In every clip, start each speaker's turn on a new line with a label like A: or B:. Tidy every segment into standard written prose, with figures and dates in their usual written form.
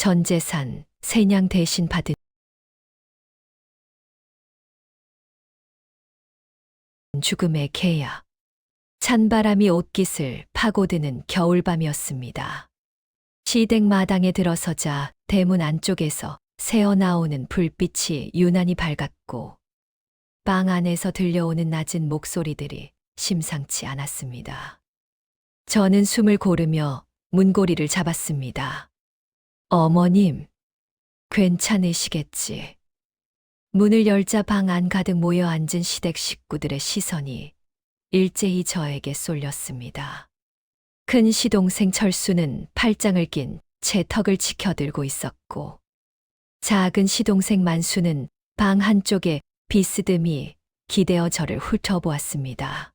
A: 전 재산, 세냥 대신 받은 죽음의 계약. 찬바람이 옷깃을 파고드는 겨울밤이었습니다. 시댁 마당에 들어서자 대문 안쪽에서 새어나오는 불빛이 유난히 밝았고 방 안에서 들려오는 낮은 목소리들이 심상치 않았습니다. 저는 숨을 고르며 문고리를 잡았습니다. 어머님, 괜찮으시겠지? 문을 열자 방 안 가득 모여 앉은 시댁 식구들의 시선이 일제히 저에게 쏠렸습니다. 큰 시동생 철수는 팔짱을 낀 제 턱을 치켜들고 있었고 작은 시동생 만수는 방 한쪽에 비스듬히 기대어 저를 훑어보았습니다.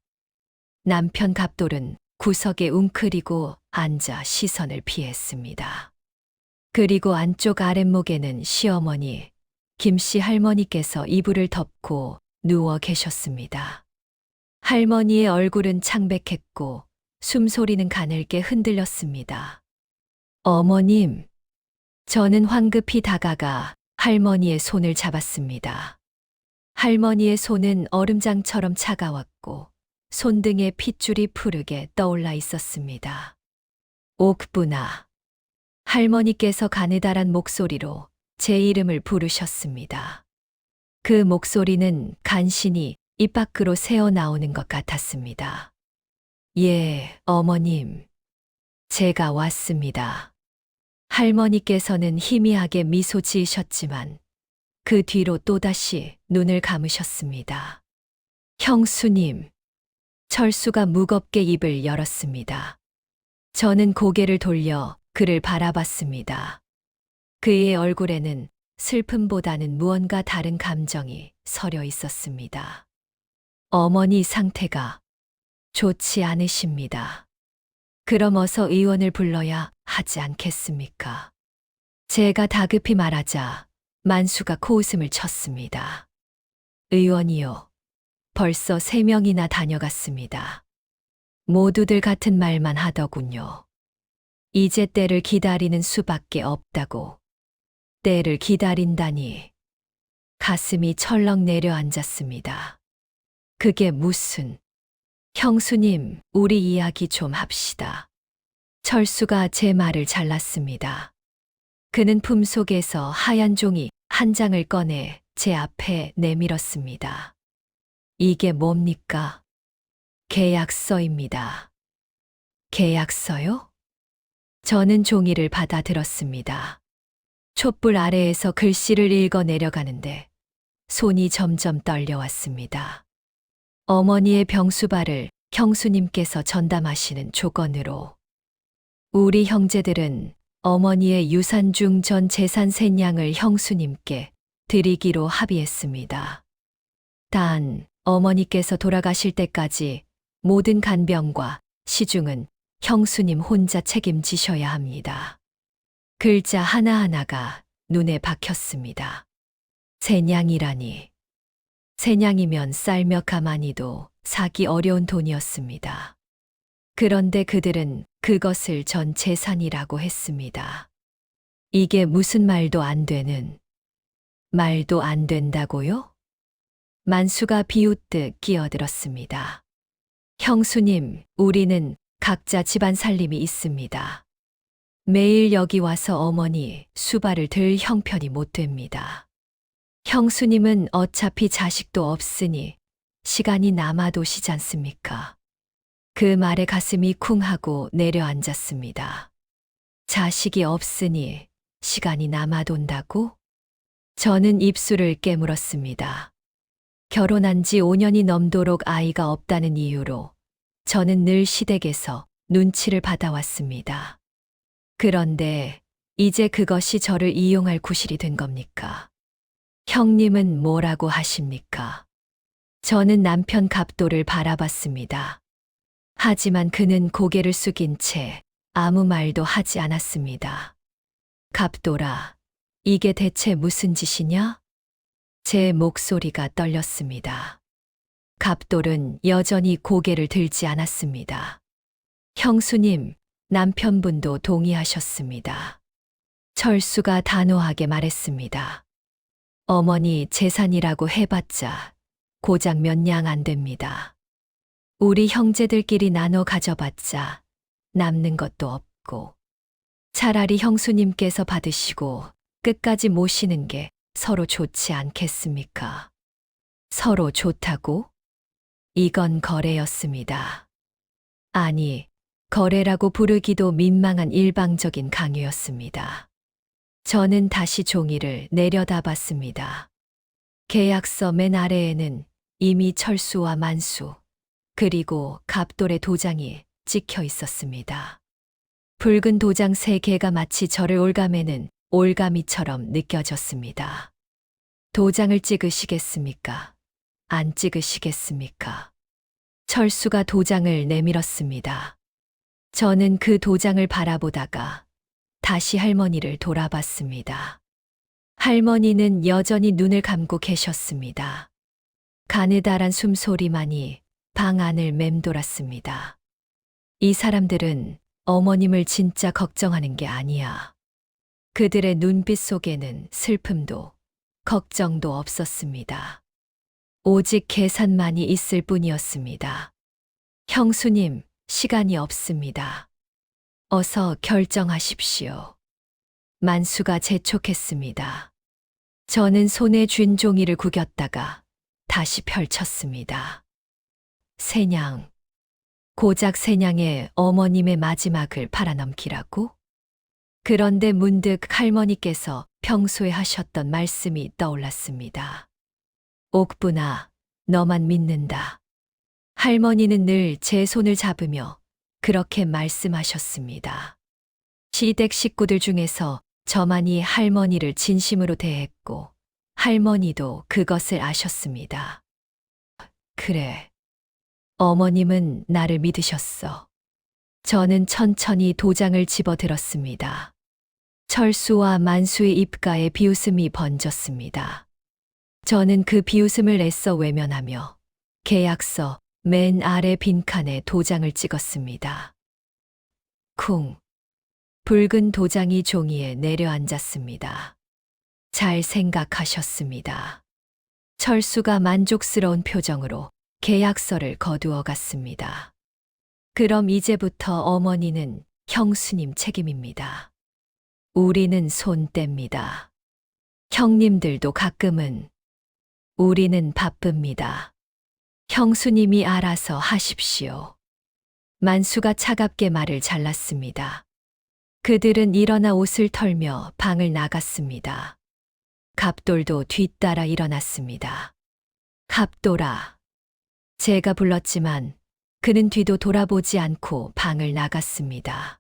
A: 남편 갑돌은 구석에 웅크리고 앉아 시선을 피했습니다. 그리고 안쪽 아랫목에는 시어머니, 김씨 할머니께서 이불을 덮고 누워 계셨습니다. 할머니의 얼굴은 창백했고 숨소리는 가늘게 흔들렸습니다. 어머님, 저는 황급히 다가가 할머니의 손을 잡았습니다. 할머니의 손은 얼음장처럼 차가웠고 손등에 핏줄이 푸르게 떠올라 있었습니다. 옥부나. 할머니께서 가느다란 목소리로 제 이름을 부르셨습니다. 그 목소리는 간신히 입 밖으로 새어나오는 것 같았습니다. 예, 어머님. 제가 왔습니다. 할머니께서는 희미하게 미소 지으셨지만 그 뒤로 또다시 눈을 감으셨습니다. 형수님. 철수가 무겁게 입을 열었습니다. 저는 고개를 돌려 그를 바라봤습니다. 그의 얼굴에는 슬픔보다는 무언가 다른 감정이 서려 있었습니다. 어머니 상태가 좋지 않으십니다. 그럼 어서 의원을 불러야 하지 않겠습니까? 제가 다급히 말하자 만수가 코웃음을 쳤습니다. 의원이요. 벌써 3명이나 다녀갔습니다. 모두들 같은 말만 하더군요. 이제 때를 기다리는 수밖에 없다고. 때를 기다린다니. 가슴이 철렁 내려앉았습니다. 그게 무슨... 형수님, 우리 이야기 좀 합시다. 철수가 제 말을 잘랐습니다. 그는 품속에서 하얀 종이 한 장을 꺼내 제 앞에 내밀었습니다. 이게 뭡니까? 계약서입니다. 계약서요? 저는 종이를 받아들었습니다. 촛불 아래에서 글씨를 읽어 내려가는데 손이 점점 떨려왔습니다. 어머니의 병수발을 형수님께서 전담하시는 조건으로 우리 형제들은 어머니의 유산 중 전 재산 셋냥을 형수님께 드리기로 합의했습니다. 단 어머니께서 돌아가실 때까지 모든 간병과 시중은 형수님 혼자 책임지셔야 합니다. 글자 하나하나가 눈에 박혔습니다. 셋냥이라니. 셋냥이면 쌀 몇 가마니도 사기 어려운 돈이었습니다. 그런데 그들은 그것을 전 재산이라고 했습니다. 이게 무슨 말도 안 되는... 말도 안 된다고요? 만수가 비웃듯 끼어들었습니다. 형수님, 우리는 각자 집안 살림이 있습니다. 매일 여기 와서 어머니 수발을 들 형편이 못 됩니다. 형수님은 어차피 자식도 없으니 시간이 남아도시지 않습니까? 그 말에 가슴이 쿵 하고 내려앉았습니다. 자식이 없으니 시간이 남아돈다고? 저는 입술을 깨물었습니다. 결혼한 지 5년이 넘도록 아이가 없다는 이유로 저는 늘 시댁에서 눈치를 받아왔습니다. 그런데 이제 그것이 저를 이용할 구실이 된 겁니까? 형님은 뭐라고 하십니까? 저는 남편 갑돌을 바라봤습니다. 하지만 그는 고개를 숙인 채 아무 말도 하지 않았습니다. 갑돌아, 이게 대체 무슨 짓이냐? 제 목소리가 떨렸습니다. 갑돌은 여전히 고개를 들지 않았습니다. 형수님, 남편분도 동의하셨습니다. 철수가 단호하게 말했습니다. 어머니 재산이라고 해봤자 고작 몇 냥 안 됩니다. 우리 형제들끼리 나눠 가져봤자 남는 것도 없고 차라리 형수님께서 받으시고 끝까지 모시는 게 서로 좋지 않겠습니까? 서로 좋다고? 이건 거래였습니다. 아니, 거래라고 부르기도 민망한 일방적인 강요였습니다. 저는 다시 종이를 내려다봤습니다. 계약서 맨 아래에는 이미 철수와 만수, 그리고 갑돌의 도장이 찍혀 있었습니다. 붉은 도장 3개가 마치 저를 올가매는 올가미처럼 느껴졌습니다. 도장을 찍으시겠습니까? 안 찍으시겠습니까? 철수가 도장을 내밀었습니다. 저는 그 도장을 바라보다가 다시 할머니를 돌아봤습니다. 할머니는 여전히 눈을 감고 계셨습니다. 가느다란 숨소리만이 방 안을 맴돌았습니다. 이 사람들은 어머님을 진짜 걱정하는 게 아니야. 그들의 눈빛 속에는 슬픔도 걱정도 없었습니다. 오직 계산만이 있을 뿐이었습니다. 형수님, 시간이 없습니다. 어서 결정하십시오. 만수가 재촉했습니다. 저는 손에 쥔 종이를 구겼다가 다시 펼쳤습니다. 세냥. 고작 세냥에 어머님의 마지막을 팔아넘기라고? 그런데 문득 할머니께서 평소에 하셨던 말씀이 떠올랐습니다. 옥분아, 너만 믿는다. 할머니는 늘 제 손을 잡으며 그렇게 말씀하셨습니다. 시댁 식구들 중에서 저만이 할머니를 진심으로 대했고 할머니도 그것을 아셨습니다. 그래. 어머님은 나를 믿으셨어. 저는 천천히 도장을 집어들었습니다. 철수와 만수의 입가에 비웃음이 번졌습니다. 저는 그 비웃음을 애써 외면하며 계약서 맨 아래 빈칸에 도장을 찍었습니다. 쿵. 붉은 도장이 종이에 내려앉았습니다. 잘 생각하셨습니다. 철수가 만족스러운 표정으로 계약서를 거두어 갔습니다. 그럼 이제부터 어머니는 형수님 책임입니다. 우리는 손 뗍니다. 형님들도 가끔은 우리는 바쁩니다. 형수님이 알아서 하십시오. 만수가 차갑게 말을 잘랐습니다. 그들은 일어나 옷을 털며 방을 나갔습니다. 갑돌도 뒤따라 일어났습니다. 갑돌아. 제가 불렀지만 그는 뒤도 돌아보지 않고 방을 나갔습니다.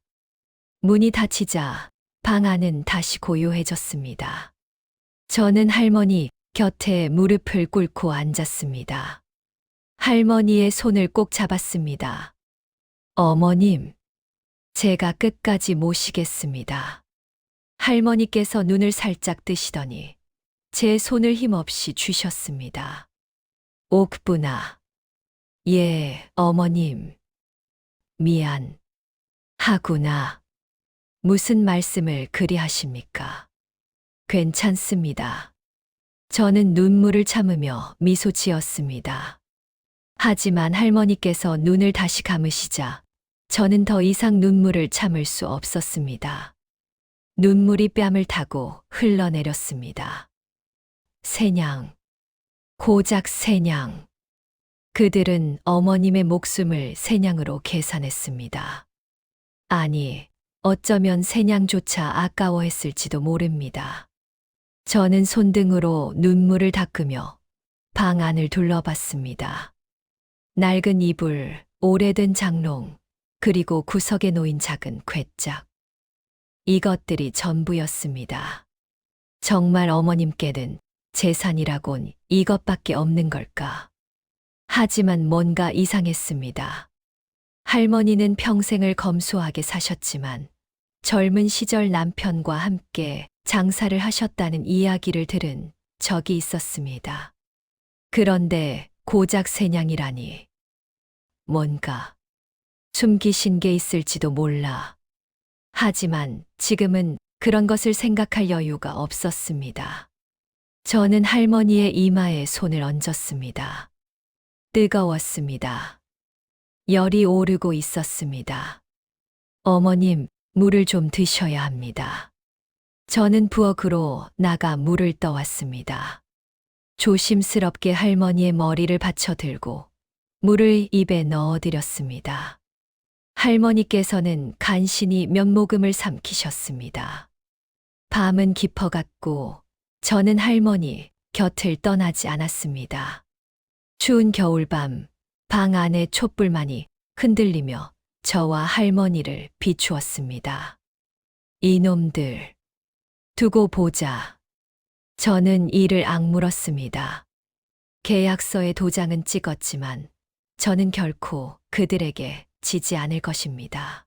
A: 문이 닫히자 방 안은 다시 고요해졌습니다. 저는 할머니 곁에 무릎을 꿇고 앉았습니다. 할머니의 손을 꼭 잡았습니다. 어머님, 제가 끝까지 모시겠습니다. 할머니께서 눈을 살짝 뜨시더니 제 손을 힘없이 쥐셨습니다. 옥분아. 예, 어머님. 미안. 하구나. 무슨 말씀을 그리 하십니까? 괜찮습니다. 저는 눈물을 참으며 미소 지었습니다. 하지만 할머니께서 눈을 다시 감으시자 저는 더 이상 눈물을 참을 수 없었습니다. 눈물이 뺨을 타고 흘러내렸습니다. 세냥. 고작 세냥. 그들은 어머님의 목숨을 세냥으로 계산했습니다. 아니, 어쩌면 세냥조차 아까워했을지도 모릅니다. 저는 손등으로 눈물을 닦으며 방 안을 둘러봤습니다. 낡은 이불, 오래된 장롱, 그리고 구석에 놓인 작은 괴짝. 이것들이 전부였습니다. 정말 어머님께는 재산이라곤 이것밖에 없는 걸까? 하지만 뭔가 이상했습니다. 할머니는 평생을 검소하게 사셨지만 젊은 시절 남편과 함께 장사를 하셨다는 이야기를 들은 적이 있었습니다. 그런데 고작 세냥이라니. 뭔가 숨기신 게 있을지도 몰라. 하지만 지금은 그런 것을 생각할 여유가 없었습니다. 저는 할머니의 이마에 손을 얹었습니다. 뜨거웠습니다. 열이 오르고 있었습니다. 어머님, 물을 좀 드셔야 합니다. 저는 부엌으로 나가 물을 떠왔습니다. 조심스럽게 할머니의 머리를 받쳐들고 물을 입에 넣어드렸습니다. 할머니께서는 간신히 몇 모금을 삼키셨습니다. 밤은 깊어갔고 저는 할머니 곁을 떠나지 않았습니다. 추운 겨울밤, 방 안의 촛불만이 흔들리며 저와 할머니를 비추었습니다. 이놈들, 두고 보자. 저는 이를 악물었습니다. 계약서에 도장은 찍었지만 저는 결코 그들에게 지지 않을 것입니다.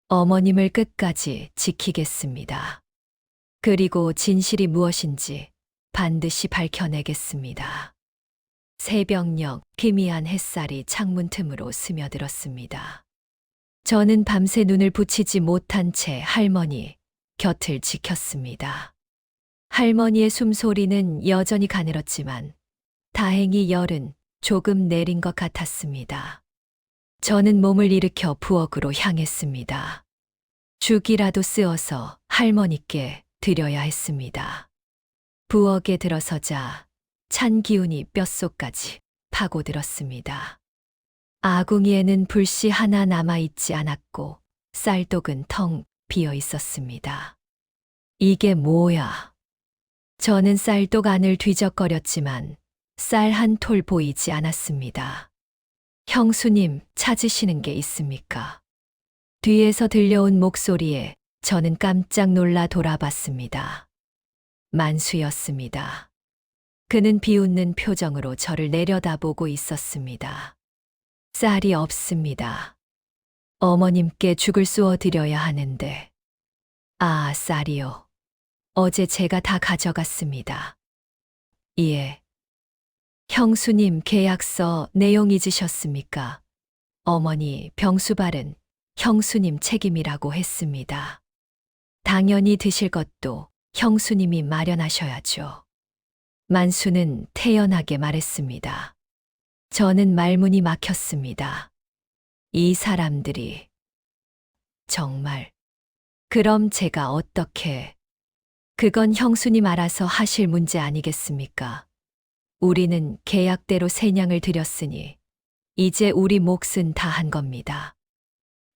A: 어머님을 끝까지 지키겠습니다. 그리고 진실이 무엇인지 반드시 밝혀내겠습니다. 새벽녘 희미한 햇살이 창문 틈으로 스며들었습니다. 저는 밤새 눈을 붙이지 못한 채 할머니 곁을 지켰습니다. 할머니의 숨소리는 여전히 가늘었지만 다행히 열은 조금 내린 것 같았습니다. 저는 몸을 일으켜 부엌으로 향했습니다. 죽이라도 쓰어서 할머니께 드려야 했습니다. 부엌에 들어서자 찬 기운이 뼛속까지 파고들었습니다. 아궁이에는 불씨 하나 남아있지 않았고 쌀독은 텅 비어 있었습니다. 이게 뭐야? 저는 쌀독 안을 뒤적거렸지만 쌀 한 톨 보이지 않았습니다. 형수님, 찾으시는 게 있습니까? 뒤에서 들려온 목소리에 저는 깜짝 놀라 돌아봤습니다. 만수였습니다. 그는 비웃는 표정으로 저를 내려다보고 있었습니다. 쌀이 없습니다. 어머님께 죽을 쏘어 드려야 하는데. 아, 쌀이요. 어제 제가 다 가져갔습니다. 예. 형수님, 계약서 내용 잊으셨습니까? 어머니, 병수발은 형수님 책임이라고 했습니다. 당연히 드실 것도 형수님이 마련하셔야죠. 만수는 태연하게 말했습니다. 저는 말문이 막혔습니다. 이 사람들이 정말. 그럼 제가 어떻게? 그건 형수님 알아서 하실 문제 아니겠습니까? 우리는 계약대로 세냥을 드렸으니 이제 우리 몫은 다 한 겁니다.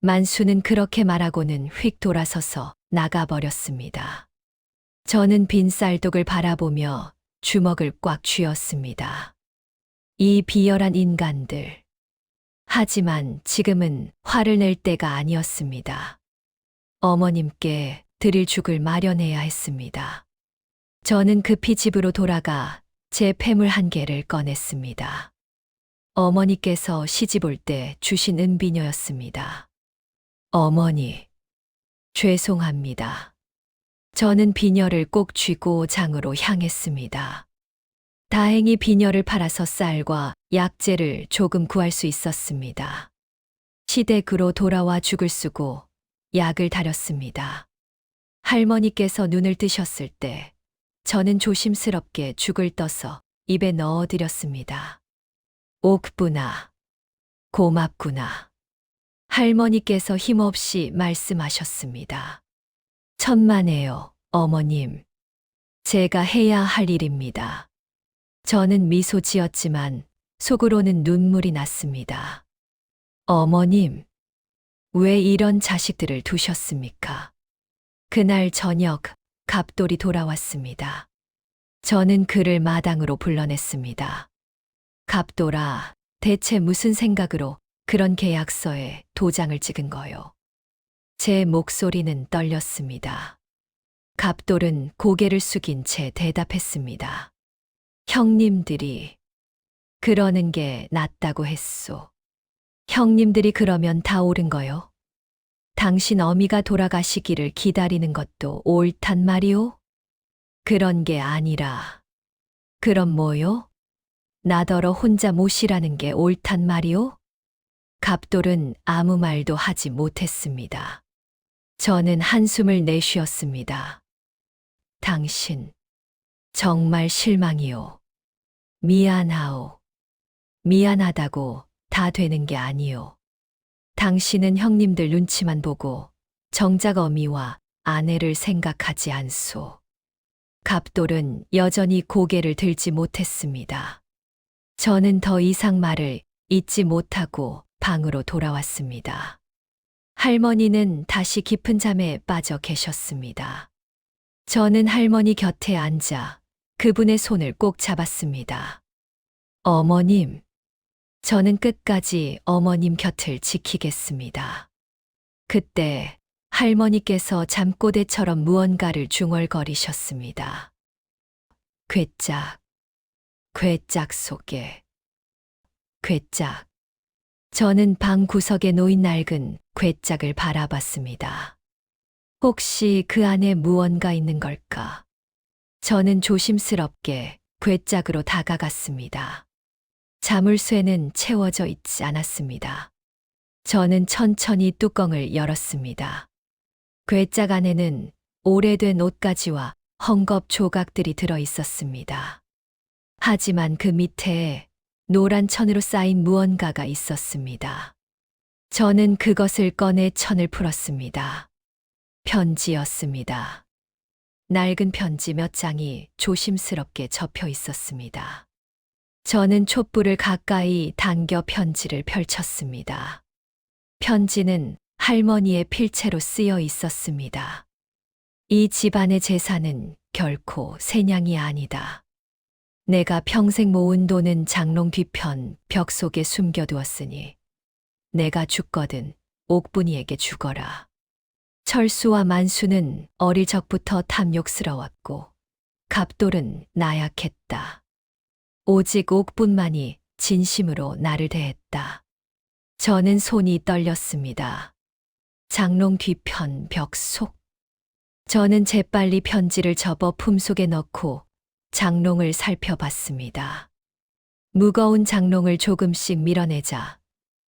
A: 만수는 그렇게 말하고는 휙 돌아서서 나가버렸습니다. 저는 빈 쌀독을 바라보며 주먹을 꽉 쥐었습니다. 이 비열한 인간들. 하지만 지금은 화를 낼 때가 아니었습니다. 어머님께 드릴 죽을 마련해야 했습니다. 저는 급히 집으로 돌아가 제 폐물 한 개를 꺼냈습니다. 어머니께서 시집 올 때 주신 은비녀였습니다. 어머니, 죄송합니다. 저는 비녀를 꼭 쥐고 장으로 향했습니다. 다행히 비녀를 팔아서 쌀과 약재를 조금 구할 수 있었습니다. 시댁으로 돌아와 죽을 쓰고 약을 다렸습니다. 할머니께서 눈을 뜨셨을 때 저는 조심스럽게 죽을 떠서 입에 넣어드렸습니다. 옥구나. 고맙구나. 할머니께서 힘없이 말씀하셨습니다. 천만에요, 어머님. 제가 해야 할 일입니다. 저는 미소 지었지만 속으로는 눈물이 났습니다. 어머님, 왜 이런 자식들을 두셨습니까? 그날 저녁 갑돌이 돌아왔습니다. 저는 그를 마당으로 불러냈습니다. 갑돌아, 대체 무슨 생각으로 그런 계약서에 도장을 찍은 거요? 제 목소리는 떨렸습니다. 갑돌은 고개를 숙인 채 대답했습니다. 형님들이 그러는 게 낫다고 했소. 형님들이 그러면 다 옳은 거요? 당신 어미가 돌아가시기를 기다리는 것도 옳단 말이오? 그런 게 아니라. 그럼 뭐요? 나더러 혼자 모시라는 게 옳단 말이오? 갑돌은 아무 말도 하지 못했습니다. 저는 한숨을 내쉬었습니다. 당신, 정말 실망이오. 미안하오. 미안하다고 다 되는 게 아니오. 당신은 형님들 눈치만 보고 정작 어미와 아내를 생각하지 않소. 갑돌은 여전히 고개를 들지 못했습니다. 저는 더 이상 말을 잇지 못하고 방으로 돌아왔습니다. 할머니는 다시 깊은 잠에 빠져 계셨습니다. 저는 할머니 곁에 앉아 그분의 손을 꼭 잡았습니다. 어머님, 저는 끝까지 어머님 곁을 지키겠습니다. 그때 할머니께서 잠꼬대처럼 무언가를 중얼거리셨습니다. 괴짝, 괴짝 속에, 괴짝. 저는 방 구석에 놓인 낡은 괴짝을 바라봤습니다. 혹시 그 안에 무언가 있는 걸까? 저는 조심스럽게 괴짝으로 다가갔습니다. 자물쇠는 채워져 있지 않았습니다. 저는 천천히 뚜껑을 열었습니다. 괴짝 안에는 오래된 옷가지와 헝겊 조각들이 들어 있었습니다. 하지만 그 밑에 노란 천으로 쌓인 무언가가 있었습니다. 저는 그것을 꺼내 천을 풀었습니다. 편지였습니다. 낡은 편지 몇 장이 조심스럽게 접혀 있었습니다. 저는 촛불을 가까이 당겨 편지를 펼쳤습니다. 편지는 할머니의 필체로 쓰여 있었습니다. 이 집안의 재산은 결코 세냥이 아니다. 내가 평생 모은 돈은 장롱 뒤편 벽 속에 숨겨두었으니 내가 죽거든 옥분이에게 죽어라. 철수와 만수는 어릴 적부터 탐욕스러웠고 갑돌은 나약했다. 오직 옥분만이 진심으로 나를 대했다. 저는 손이 떨렸습니다. 장롱 뒤편 벽 속. 저는 재빨리 편지를 접어 품속에 넣고 장롱을 살펴봤습니다. 무거운 장롱을 조금씩 밀어내자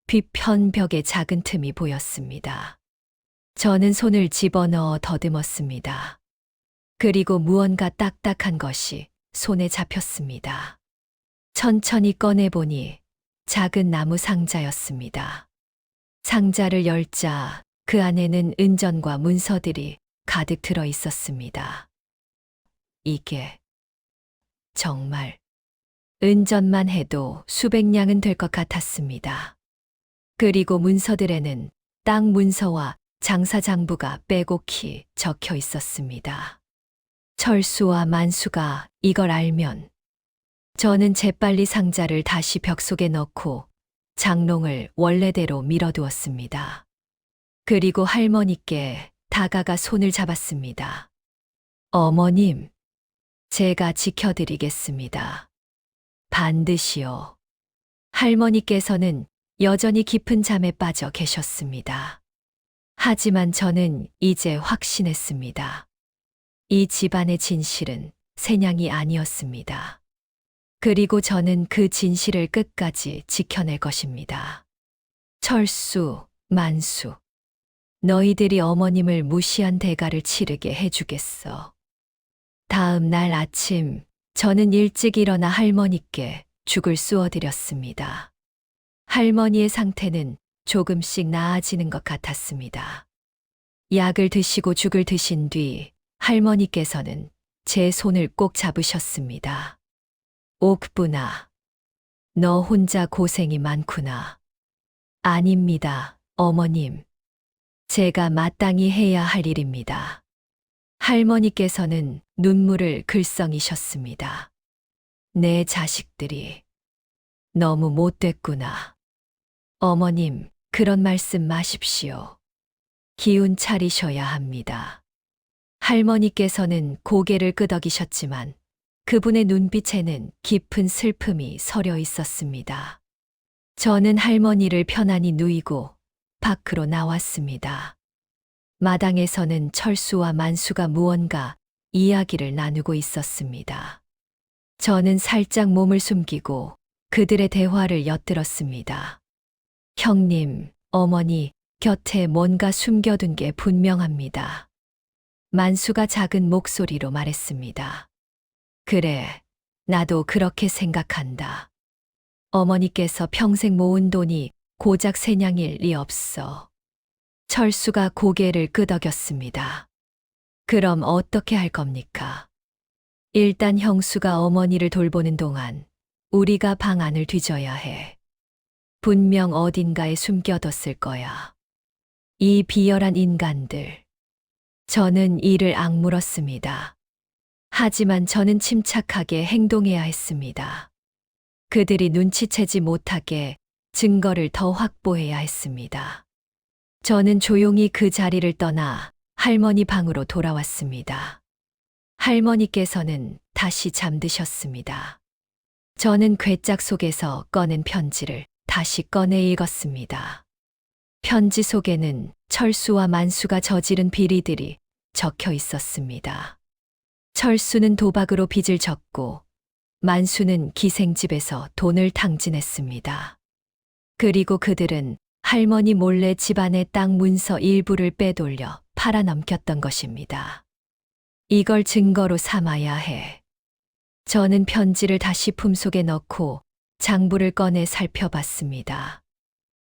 A: 뒤편 벽에 작은 틈이 보였습니다. 저는 손을 집어넣어 더듬었습니다. 그리고 무언가 딱딱한 것이 손에 잡혔습니다. 천천히 꺼내보니 작은 나무 상자였습니다. 상자를 열자 그 안에는 은전과 문서들이 가득 들어 있었습니다. 이게 정말 은전만 해도 수백 냥은 될 것 같았습니다. 그리고 문서들에는 땅 문서와 장사장부가 빼곡히 적혀 있었습니다. 철수와 만수가 이걸 알면 저는 재빨리 상자를 다시 벽 속에 넣고 장롱을 원래대로 밀어두었습니다. 그리고 할머니께 다가가 손을 잡았습니다. 어머님, 제가 지켜드리겠습니다. 반드시요. 할머니께서는 여전히 깊은 잠에 빠져 계셨습니다. 하지만 저는 이제 확신했습니다. 이 집안의 진실은 세냥이 아니었습니다. 그리고 저는 그 진실을 끝까지 지켜낼 것입니다. 철수, 만수, 너희들이 어머님을 무시한 대가를 치르게 해주겠어. 다음 날 아침, 저는 일찍 일어나 할머니께 죽을 쑤어드렸습니다. 할머니의 상태는 조금씩 나아지는 것 같았습니다. 약을 드시고 죽을 드신 뒤 할머니께서는 제 손을 꼭 잡으셨습니다. 옥분아, 너 혼자 고생이 많구나. 아닙니다, 어머님. 제가 마땅히 해야 할 일입니다. 할머니께서는 눈물을 글썽이셨습니다. 내 자식들이 너무 못됐구나. 어머님, 그런 말씀 마십시오. 기운 차리셔야 합니다. 할머니께서는 고개를 끄덕이셨지만 그분의 눈빛에는 깊은 슬픔이 서려 있었습니다. 저는 할머니를 편안히 누이고 밖으로 나왔습니다. 마당에서는 철수와 만수가 무언가 이야기를 나누고 있었습니다. 저는 살짝 몸을 숨기고 그들의 대화를 엿들었습니다. 형님, 어머니, 곁에 뭔가 숨겨둔 게 분명합니다. 만수가 작은 목소리로 말했습니다. 그래, 나도 그렇게 생각한다. 어머니께서 평생 모은 돈이 고작 새냥일 리 없어. 철수가 고개를 끄덕였습니다. 그럼 어떻게 할 겁니까? 일단 형수가 어머니를 돌보는 동안 우리가 방 안을 뒤져야 해. 분명 어딘가에 숨겨뒀을 거야. 이 비열한 인간들. 저는 이를 악물었습니다. 하지만 저는 침착하게 행동해야 했습니다. 그들이 눈치채지 못하게 증거를 더 확보해야 했습니다. 저는 조용히 그 자리를 떠나 할머니 방으로 돌아왔습니다. 할머니께서는 다시 잠드셨습니다. 저는 괴짝 속에서 꺼낸 편지를 다시 꺼내 읽었습니다. 편지 속에는 철수와 만수가 저지른 비리들이 적혀 있었습니다. 철수는 도박으로 빚을 졌고 만수는 기생집에서 돈을 탕진했습니다. 그리고 그들은 할머니 몰래 집안의 땅 문서 일부를 빼돌려 팔아넘겼던 것입니다. 이걸 증거로 삼아야 해. 저는 편지를 다시 품속에 넣고 장부를 꺼내 살펴봤습니다.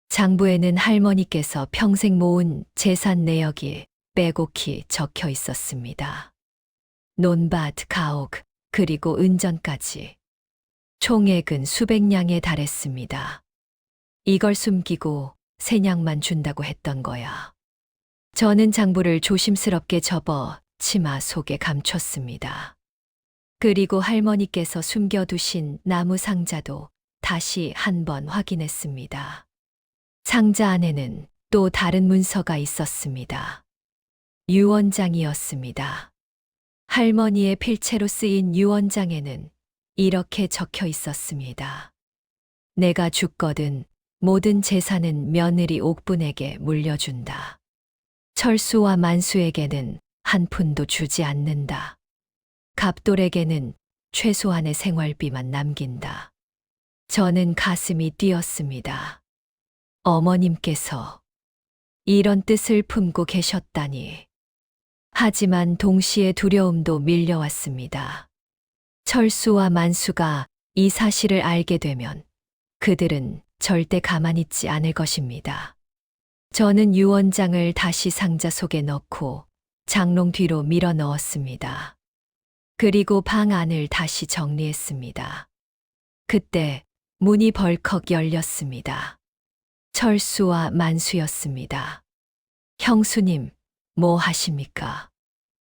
A: 장부에는 할머니께서 평생 모은 재산 내역이 빼곡히 적혀 있었습니다. 논밭, 가옥, 그리고 은전까지. 총액은 수백 냥에 달했습니다. 이걸 숨기고 새냥만 준다고 했던 거야. 저는 장부를 조심스럽게 접어 치마 속에 감췄습니다. 그리고 할머니께서 숨겨두신 나무 상자도 다시 한 번 확인했습니다. 상자 안에는 또 다른 문서가 있었습니다. 유언장이었습니다. 할머니의 필체로 쓰인 유언장에는 이렇게 적혀 있었습니다. 내가 죽거든 모든 재산은 며느리 옥분에게 물려준다. 철수와 만수에게는 한 푼도 주지 않는다. 갑돌에게는 최소한의 생활비만 남긴다. 저는 가슴이 뛰었습니다. 어머님께서 이런 뜻을 품고 계셨다니. 하지만 동시에 두려움도 밀려왔습니다. 철수와 만수가 이 사실을 알게 되면 그들은 절대 가만히 있지 않을 것입니다. 저는 유언장을 다시 상자 속에 넣고 장롱 뒤로 밀어 넣었습니다. 그리고 방 안을 다시 정리했습니다. 그때 문이 벌컥 열렸습니다. 철수와 만수였습니다. 형수님, 뭐 하십니까?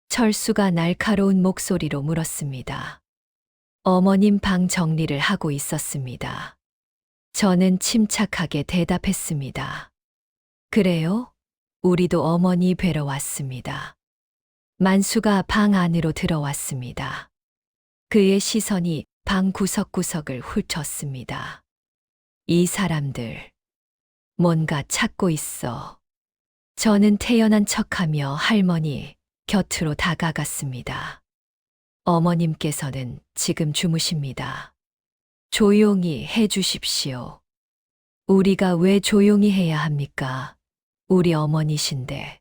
A: 철수가 날카로운 목소리로 물었습니다. 어머님 방 정리를 하고 있었습니다. 저는 침착하게 대답했습니다. 그래요? 우리도 어머니 뵈러 왔습니다. 만수가 방 안으로 들어왔습니다. 그의 시선이 방 구석구석을 훑었습니다. 이 사람들, 뭔가 찾고 있어. 저는 태연한 척하며 할머니 곁으로 다가갔습니다. 어머님께서는 지금 주무십니다. 조용히 해 주십시오. 우리가 왜 조용히 해야 합니까? 우리 어머니신데.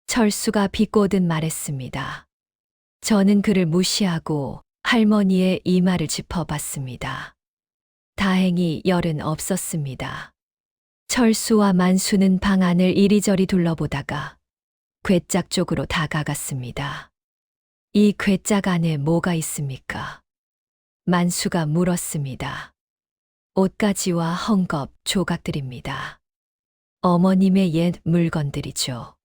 A: 철수가 비꼬듯 말했습니다. 저는 그를 무시하고 할머니의 이마를 짚어봤습니다. 다행히 열은 없었습니다. 철수와 만수는 방 안을 이리저리 둘러보다가 괴짝 쪽으로 다가갔습니다. 이 괴짝 안에 뭐가 있습니까? 만수가 물었습니다. 옷가지와 헝겊, 조각들입니다. 어머님의 옛 물건들이죠.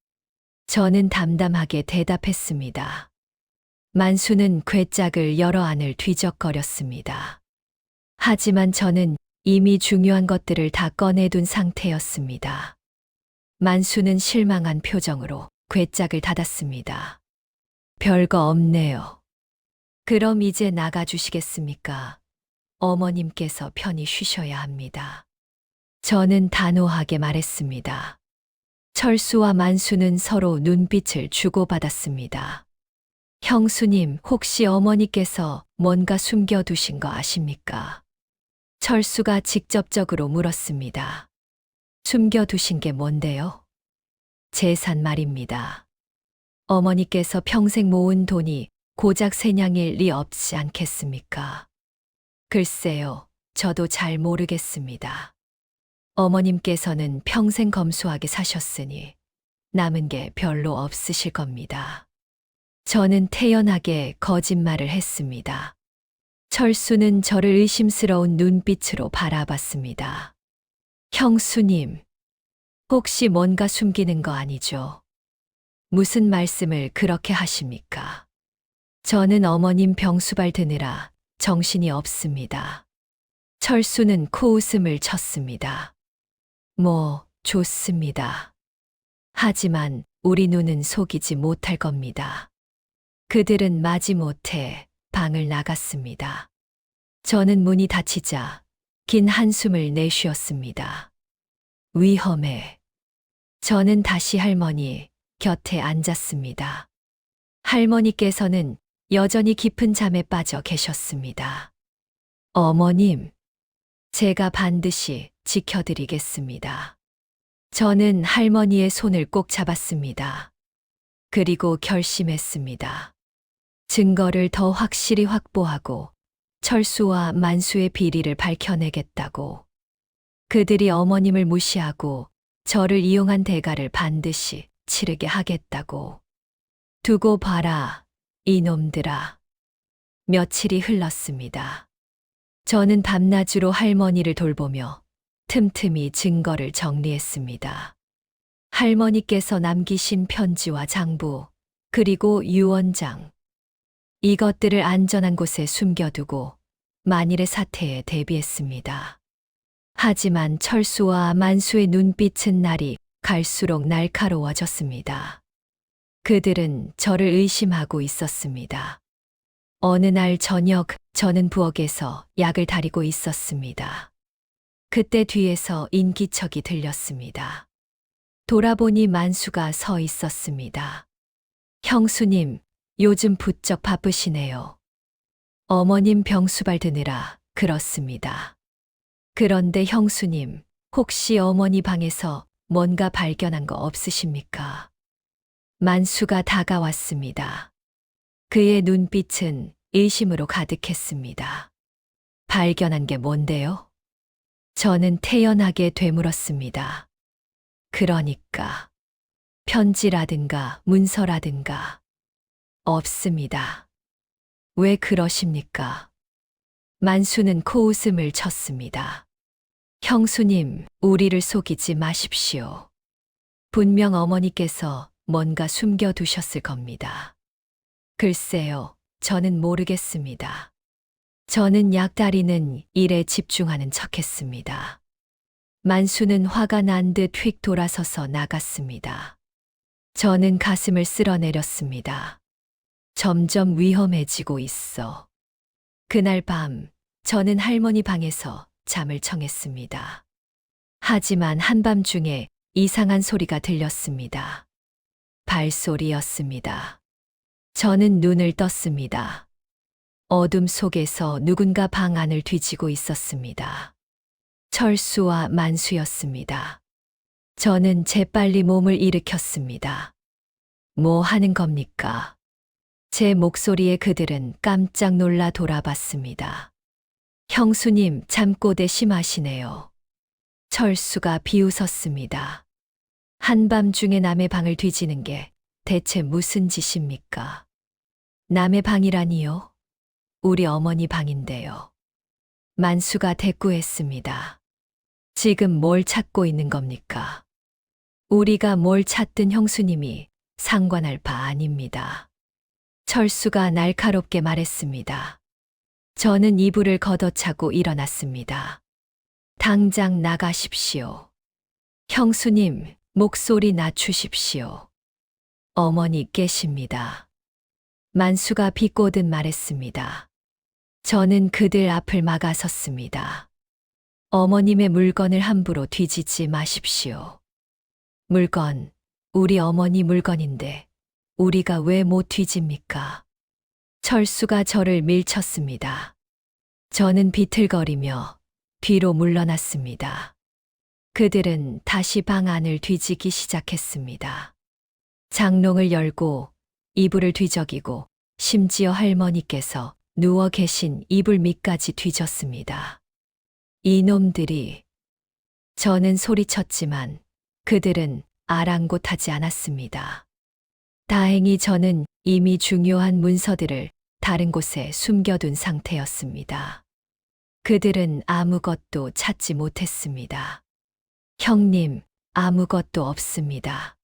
A: 저는 담담하게 대답했습니다. 만수는 괴짝을 열어 안을 뒤적거렸습니다. 하지만 저는 이미 중요한 것들을 다 꺼내둔 상태였습니다. 만수는 실망한 표정으로 괴짝을 닫았습니다. 별거 없네요. 그럼 이제 나가주시겠습니까? 어머님께서 편히 쉬셔야 합니다. 저는 단호하게 말했습니다. 철수와 만수는 서로 눈빛을 주고받았습니다. 형수님, 혹시 어머니께서 뭔가 숨겨두신 거 아십니까? 철수가 직접적으로 물었습니다. 숨겨두신 게 뭔데요? 재산 말입니다. 어머니께서 평생 모은 돈이 고작 세냥일 리 없지 않겠습니까? 글쎄요, 저도 잘 모르겠습니다. 어머님께서는 평생 검소하게 사셨으니 남은 게 별로 없으실 겁니다. 저는 태연하게 거짓말을 했습니다. 철수는 저를 의심스러운 눈빛으로 바라봤습니다. 형수님, 혹시 뭔가 숨기는 거 아니죠? 무슨 말씀을 그렇게 하십니까? 저는 어머님 병수발 드느라 정신이 없습니다. 철수는 코웃음을 쳤습니다. 뭐, 좋습니다. 하지만 우리 눈은 속이지 못할 겁니다. 그들은 마지못해 방을 나갔습니다. 저는 문이 닫히자 긴 한숨을 내쉬었습니다. 위험해. 저는 다시 할머니 곁에 앉았습니다. 할머니께서는 여전히 깊은 잠에 빠져 계셨습니다. 어머님, 제가 반드시 지켜드리겠습니다. 저는 할머니의 손을 꼭 잡았습니다. 그리고 결심했습니다. 증거를 더 확실히 확보하고 철수와 만수의 비리를 밝혀내겠다고. 그들이 어머님을 무시하고 저를 이용한 대가를 반드시 치르게 하겠다고. 두고 봐라, 이놈들아. 며칠이 흘렀습니다. 저는 밤낮으로 할머니를 돌보며 틈틈이 증거를 정리했습니다. 할머니께서 남기신 편지와 장부, 그리고 유언장. 이것들을 안전한 곳에 숨겨두고 만일의 사태에 대비했습니다. 하지만 철수와 만수의 눈빛은 날이 갈수록 날카로워졌습니다. 그들은 저를 의심하고 있었습니다. 어느 날 저녁 저는 부엌에서 약을 다리고 있었습니다. 그때 뒤에서 인기척이 들렸습니다. 돌아보니 만수가 서 있었습니다. 형수님, 요즘 부쩍 바쁘시네요. 어머님 병수발 드느라 그렇습니다. 그런데 형수님, 혹시 어머니 방에서 뭔가 발견한 거 없으십니까? 만수가 다가왔습니다. 그의 눈빛은 의심으로 가득했습니다. 발견한 게 뭔데요? 저는 태연하게 되물었습니다. 그러니까 편지라든가 문서라든가 없습니다. 왜 그러십니까? 만수는 코웃음을 쳤습니다. 형수님, 우리를 속이지 마십시오. 분명 어머니께서 뭔가 숨겨두셨을 겁니다. 글쎄요, 저는 모르겠습니다. 저는 약다리는 일에 집중하는 척했습니다. 만수는 화가 난 듯 휙 돌아서서 나갔습니다. 저는 가슴을 쓸어내렸습니다. 점점 위험해지고 있어. 그날 밤, 저는 할머니 방에서 잠을 청했습니다. 하지만 한밤중에 이상한 소리가 들렸습니다. 발소리였습니다. 저는 눈을 떴습니다. 어둠 속에서 누군가 방 안을 뒤지고 있었습니다. 철수와 만수였습니다. 저는 재빨리 몸을 일으켰습니다. 뭐 하는 겁니까? 제 목소리에 그들은 깜짝 놀라 돌아봤습니다. 형수님, 잠꼬대 심하시네요. 철수가 비웃었습니다. 한밤중에 남의 방을 뒤지는 게 대체 무슨 짓입니까? 남의 방이라니요? 우리 어머니 방인데요. 만수가 대꾸했습니다. 지금 뭘 찾고 있는 겁니까? 우리가 뭘 찾든 형수님이 상관할 바 아닙니다. 철수가 날카롭게 말했습니다. 저는 이불을 걷어차고 일어났습니다. 당장 나가십시오. 형수님, 목소리 낮추십시오. 어머니 깨십니다. 만수가 비꼬듯 말했습니다. 저는 그들 앞을 막아섰습니다. 어머님의 물건을 함부로 뒤지지 마십시오. 물건, 우리 어머니 물건인데 우리가 왜 못 뒤집니까? 철수가 저를 밀쳤습니다. 저는 비틀거리며 뒤로 물러났습니다. 그들은 다시 방 안을 뒤지기 시작했습니다. 장롱을 열고 이불을 뒤적이고 심지어 할머니께서 누워 계신 이불 밑까지 뒤졌습니다. 이놈들이. 저는 소리쳤지만 그들은 아랑곳하지 않았습니다. 다행히 저는 이미 중요한 문서들을 다른 곳에 숨겨둔 상태였습니다. 그들은 아무것도 찾지 못했습니다. 형님, 아무것도 없습니다.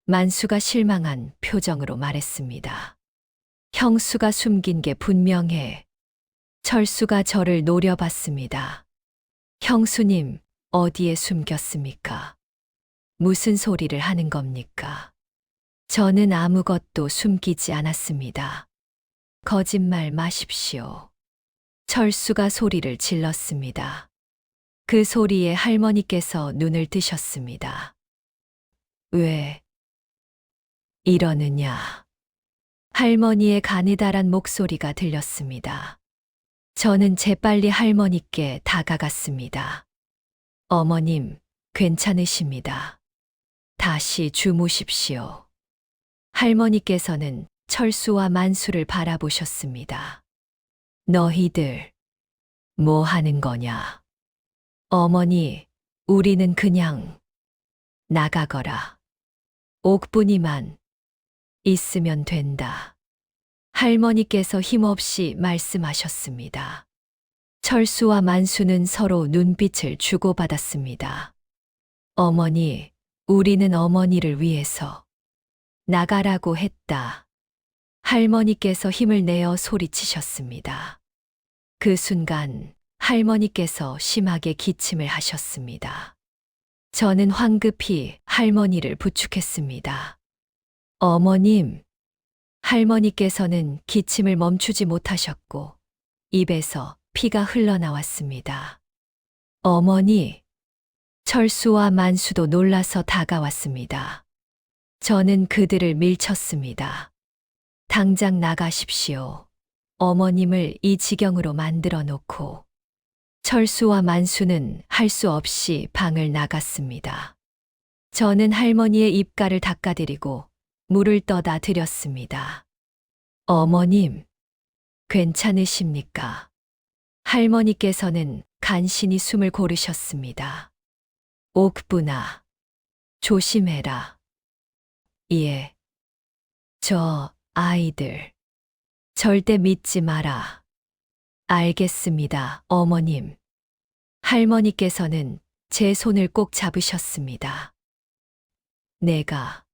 A: 만수가 실망한 표정으로 말했습니다. 형수가 숨긴 게 분명해. 철수가 저를 노려봤습니다. 형수님, 어디에 숨겼습니까? 무슨 소리를 하는 겁니까? 저는 아무것도 숨기지 않았습니다. 거짓말 마십시오. 철수가 소리를 질렀습니다. 그 소리에 할머니께서 눈을 뜨셨습니다. 왜 이러느냐? 할머니의 가느다란 목소리가 들렸습니다. 저는 재빨리 할머니께 다가갔습니다. 어머님, 괜찮으십니다. 다시 주무십시오. 할머니께서는 철수와 만수를 바라보셨습니다. 너희들, 뭐 하는 거냐? 어머니, 우리는 그냥 나가거라. 옥분이만 있으면 된다. 할머니께서 힘없이 말씀하셨습니다. 철수와 만수는 서로 눈빛을 주고받았습니다. 어머니, 우리는 어머니를 위해서 나가라고 했다. 할머니께서 힘을 내어 소리치셨습니다. 그 순간 할머니께서 심하게 기침을 하셨습니다. 저는 황급히 할머니를 부축했습니다. 어머님, 할머니께서는 기침을 멈추지 못하셨고 입에서 피가 흘러나왔습니다. 어머니, 철수와 만수도 놀라서 다가왔습니다. 저는 그들을 밀쳤습니다. 당장 나가십시오. 어머님을 이 지경으로 만들어 놓고. 철수와 만수는 할 수 없이 방을 나갔습니다. 저는 할머니의 입가를 닦아드리고 물을 떠다 드렸습니다. 어머님, 괜찮으십니까? 할머니께서는 간신히 숨을 고르셨습니다. 옥분아, 조심해라. 예. 저 아이들 절대 믿지 마라. 알겠습니다, 어머님. 할머니께서는 제 손을 꼭 잡으셨습니다. 내가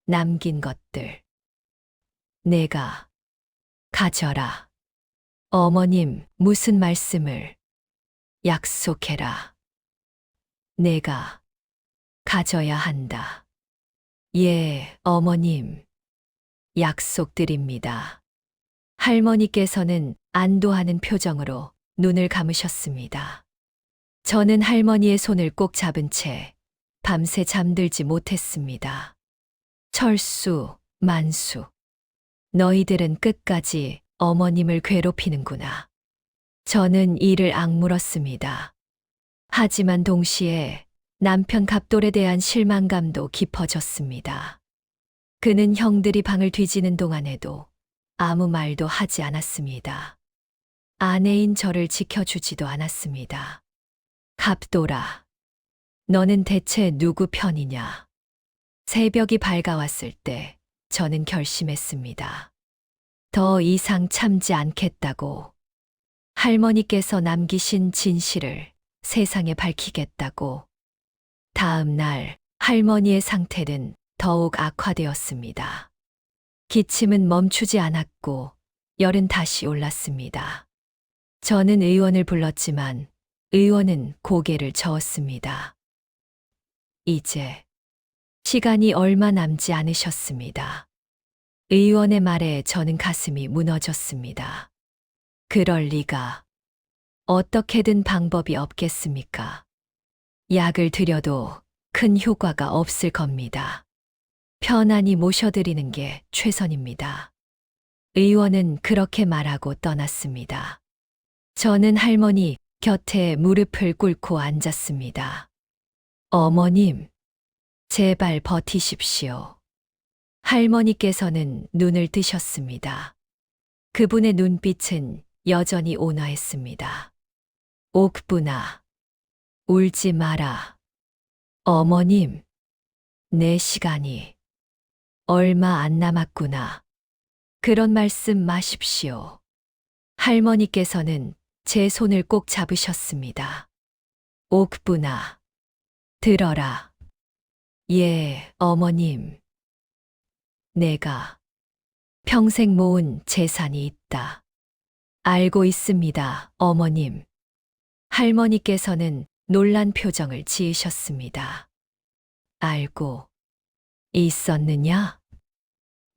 A: 남긴 것들 내가 가져라. 어머님, 무슨 말씀을? 약속해라. 내가 가져야 한다. 예, 어머님. 약속드립니다. 할머니께서는 안도하는 표정으로 눈을 감으셨습니다. 저는 할머니의 손을 꼭 잡은 채 밤새 잠들지 못했습니다. 철수, 만수. 너희들은 끝까지 어머님을 괴롭히는구나. 저는 이를 악물었습니다. 하지만 동시에 남편 갑돌에 대한 실망감도 깊어졌습니다. 그는 형들이 방을 뒤지는 동안에도 아무 말도 하지 않았습니다. 아내인 저를 지켜주지도 않았습니다. 갑돌아, 너는 대체 누구 편이냐? 새벽이 밝아왔을 때 저는 결심했습니다. 더 이상 참지 않겠다고. 할머니께서 남기신 진실을 세상에 밝히겠다고. 다음 날 할머니의 상태는 더욱 악화되었습니다. 기침은 멈추지 않았고 열은 다시 올랐습니다. 저는 의원을 불렀지만 의원은 고개를 저었습니다. 이제 시간이 얼마 남지 않으셨습니다. 의원의 말에 저는 가슴이 무너졌습니다. 그럴 리가. 어떻게든 방법이 없겠습니까? 약을 드려도 큰 효과가 없을 겁니다. 편안히 모셔드리는 게 최선입니다. 의원은 그렇게 말하고 떠났습니다. 저는 할머니 곁에 무릎을 꿇고 앉았습니다. 어머님, 제발 버티십시오. 할머니께서는 눈을 뜨셨습니다. 그분의 눈빛은 여전히 온화했습니다. 옥분아, 울지 마라. 어머님, 내 시간이 얼마 안 남았구나. 그런 말씀 마십시오. 할머니께서는 제 손을 꼭 잡으셨습니다. 옥분아, 들어라. 예, 어머님. 내가 평생 모은 재산이 있다. 알고 있습니다, 어머님. 할머니께서는 놀란 표정을 지으셨습니다. 알고 있었느냐?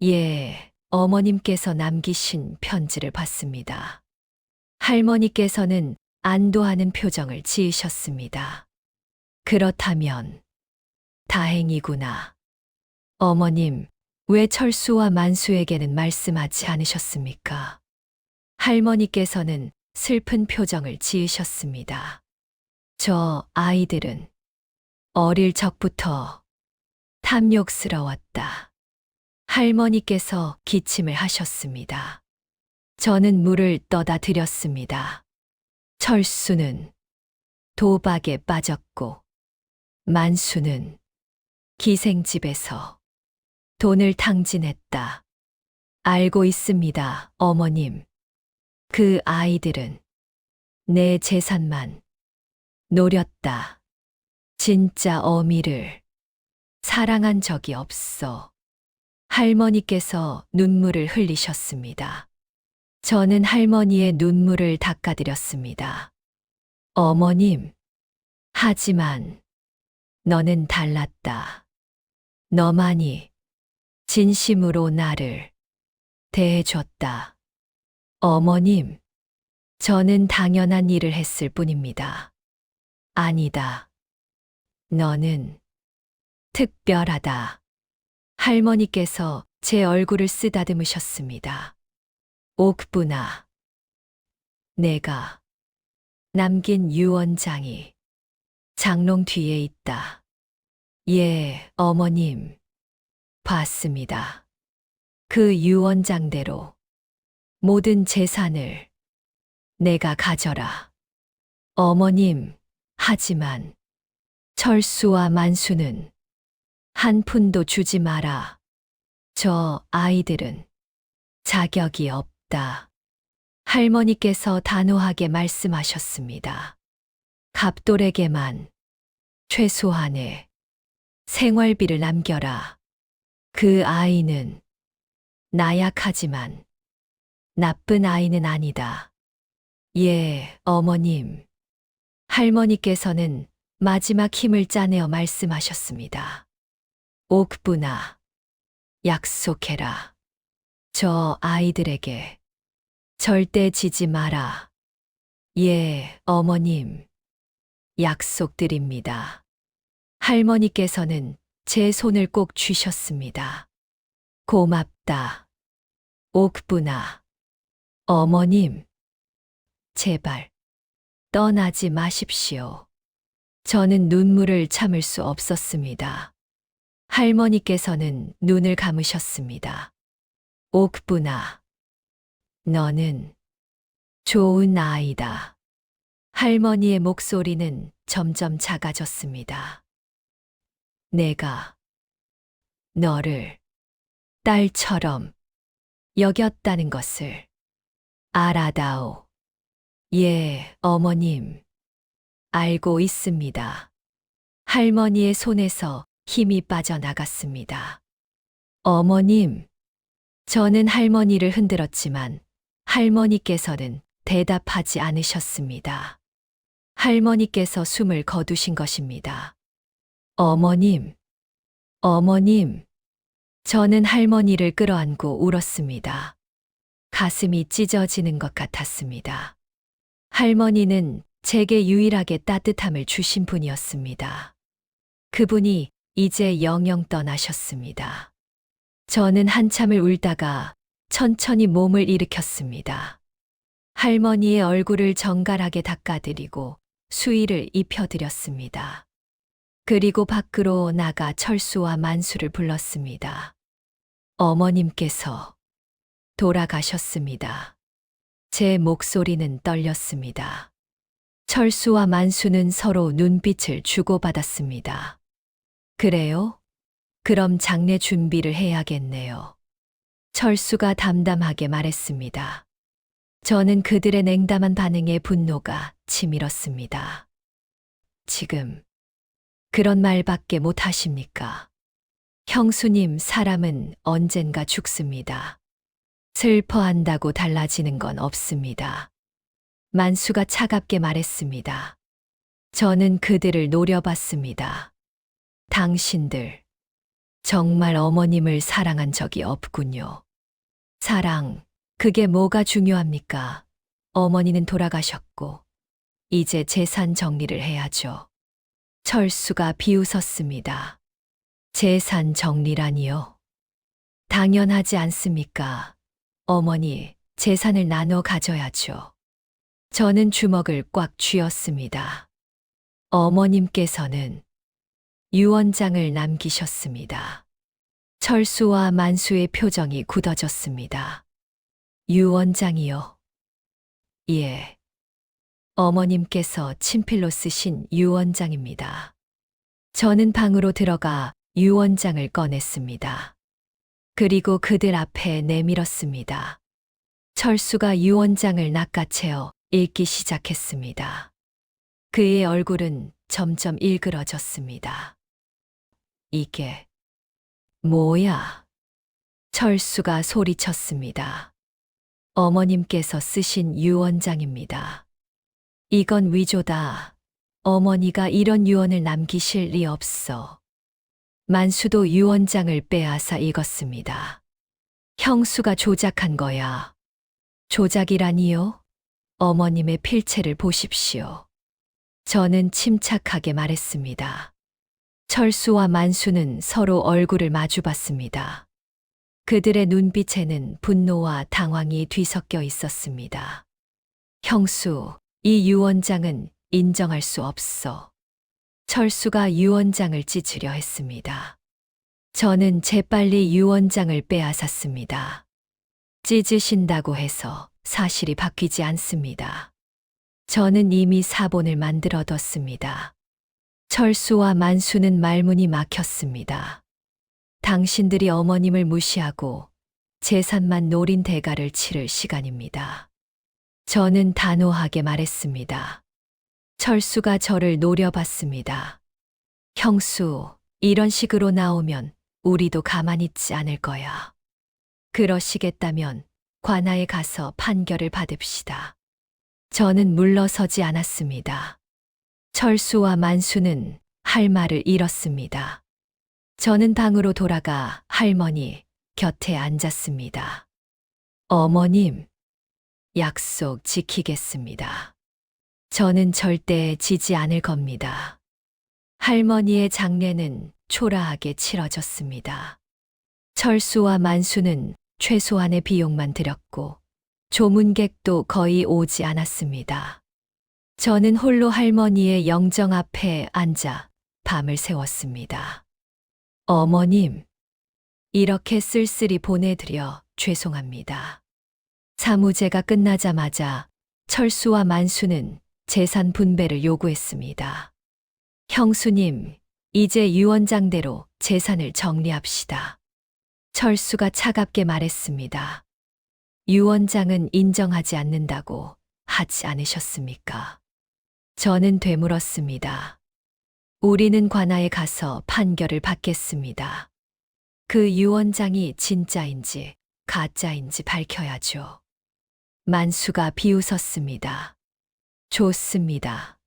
A: 예, 어머님께서 남기신 편지를 봤습니다. 할머니께서는 안도하는 표정을 지으셨습니다. 그렇다면 다행이구나. 어머님, 왜 철수와 만수에게는 말씀하지 않으셨습니까? 할머니께서는 슬픈 표정을 지으셨습니다. 저 아이들은 어릴 적부터 탐욕스러웠다. 할머니께서 기침을 하셨습니다. 저는 물을 떠다 드렸습니다. 철수는 도박에 빠졌고, 만수는 기생집에서 돈을 탕진했다. 알고 있습니다, 어머님. 그 아이들은 내 재산만 노렸다. 진짜 어미를 사랑한 적이 없어. 할머니께서 눈물을 흘리셨습니다. 저는 할머니의 눈물을 닦아드렸습니다. 어머님, 하지만 너는 달랐다. 너만이 진심으로 나를 대해줬다. 어머님, 저는 당연한 일을 했을 뿐입니다. 아니다. 너는 특별하다. 할머니께서 제 얼굴을 쓰다듬으셨습니다. 옥분아, 내가 남긴 유언장이 장롱 뒤에 있다. 예, 어머님. 봤습니다. 그 유언장대로 모든 재산을 내가 가져라. 어머님, 하지만 철수와 만수는 한 푼도 주지 마라. 저 아이들은 자격이 없다. 할머니께서 단호하게 말씀하셨습니다. 갑돌에게만 최소한의 생활비를 남겨라. 그 아이는 나약하지만 나쁜 아이는 아니다. 예, 어머님. 할머니께서는 마지막 힘을 짜내어 말씀하셨습니다. 옥분아, 약속해라. 저 아이들에게 절대 지지 마라. 예, 어머님. 약속드립니다. 할머니께서는 제 손을 꼭 쥐셨습니다. 고맙다. 옥분아. 어머님. 제발 떠나지 마십시오. 저는 눈물을 참을 수 없었습니다. 할머니께서는 눈을 감으셨습니다. 옥분아. 너는 좋은 아이다. 할머니의 목소리는 점점 작아졌습니다. 내가 너를 딸처럼 여겼다는 것을 알아다오. 예, 어머님. 알고 있습니다. 할머니의 손에서 힘이 빠져나갔습니다. 어머님. 저는 할머니를 흔들었지만 할머니께서는 대답하지 않으셨습니다. 할머니께서 숨을 거두신 것입니다. 어머님. 어머님. 저는 할머니를 끌어안고 울었습니다. 가슴이 찢어지는 것 같았습니다. 할머니는 제게 유일하게 따뜻함을 주신 분이었습니다. 그분이 이제 영영 떠나셨습니다. 저는 한참을 울다가 천천히 몸을 일으켰습니다. 할머니의 얼굴을 정갈하게 닦아드리고 수의를 입혀드렸습니다. 그리고 밖으로 나가 철수와 만수를 불렀습니다. 어머님께서 돌아가셨습니다. 제 목소리는 떨렸습니다. 철수와 만수는 서로 눈빛을 주고받았습니다. 그래요? 그럼 장례 준비를 해야겠네요. 철수가 담담하게 말했습니다. 저는 그들의 냉담한 반응에 분노가 치밀었습니다. 지금 그런 말밖에 못 하십니까? 형수님, 사람은 언젠가 죽습니다. 슬퍼한다고 달라지는 건 없습니다. 만수가 차갑게 말했습니다. 저는 그들을 노려봤습니다. 당신들, 정말 어머님을 사랑한 적이 없군요. 사랑, 그게 뭐가 중요합니까? 어머니는 돌아가셨고, 이제 재산 정리를 해야죠. 철수가 비웃었습니다. 재산 정리라니요? 당연하지 않습니까? 어머니, 재산을 나눠 가져야죠. 저는 주먹을 꽉 쥐었습니다. 어머님께서는 유언장을 남기셨습니다. 철수와 만수의 표정이 굳어졌습니다. 유언장이요? 예. 어머님께서 친필로 쓰신 유언장입니다. 저는 방으로 들어가 유언장을 꺼냈습니다. 그리고 그들 앞에 내밀었습니다. 철수가 유언장을 낚아채어 읽기 시작했습니다. 그의 얼굴은 점점 일그러졌습니다. 이게 뭐야? 철수가 소리쳤습니다. 어머님께서 쓰신 유언장입니다. 이건 위조다. 어머니가 이런 유언을 남기실 리 없어. 만수도 유언장을 빼앗아 읽었습니다. 형수가 조작한 거야. 조작이라니요? 어머님의 필체를 보십시오. 저는 침착하게 말했습니다. 철수와 만수는 서로 얼굴을 마주봤습니다. 그들의 눈빛에는 분노와 당황이 뒤섞여 있었습니다. 형수, 이 유언장은 인정할 수 없어. 철수가 유언장을 찢으려 했습니다. 저는 재빨리 유언장을 빼앗았습니다. 찢으신다고 해서 사실이 바뀌지 않습니다. 저는 이미 사본을 만들어뒀습니다. 철수와 만수는 말문이 막혔습니다. 당신들이 어머님을 무시하고 재산만 노린 대가를 치를 시간입니다. 저는 단호하게 말했습니다. 철수가 저를 노려봤습니다. 형수, 이런 식으로 나오면 우리도 가만히 있지 않을 거야. 그러시겠다면 관아에 가서 판결을 받읍시다. 저는 물러서지 않았습니다. 철수와 만수는 할 말을 잃었습니다. 저는 방으로 돌아가 할머니 곁에 앉았습니다. 어머님, 약속 지키겠습니다. 저는 절대 지지 않을 겁니다. 할머니의 장례는 초라하게 치러졌습니다. 철수와 만수는 최소한의 비용만 들였고 조문객도 거의 오지 않았습니다. 저는 홀로 할머니의 영정 앞에 앉아 밤을 새웠습니다. 어머님, 이렇게 쓸쓸히 보내드려 죄송합니다. 사무제가 끝나자마자 철수와 만수는 재산 분배를 요구했습니다. 형수님, 이제 유언장대로 재산을 정리합시다. 철수가 차갑게 말했습니다. 유언장은 인정하지 않는다고 하지 않으셨습니까? 저는 되물었습니다. 우리는 관아에 가서 판결을 받겠습니다. 그 유언장이 진짜인지 가짜인지 밝혀야죠. 만수가 비웃었습니다. 좋습니다.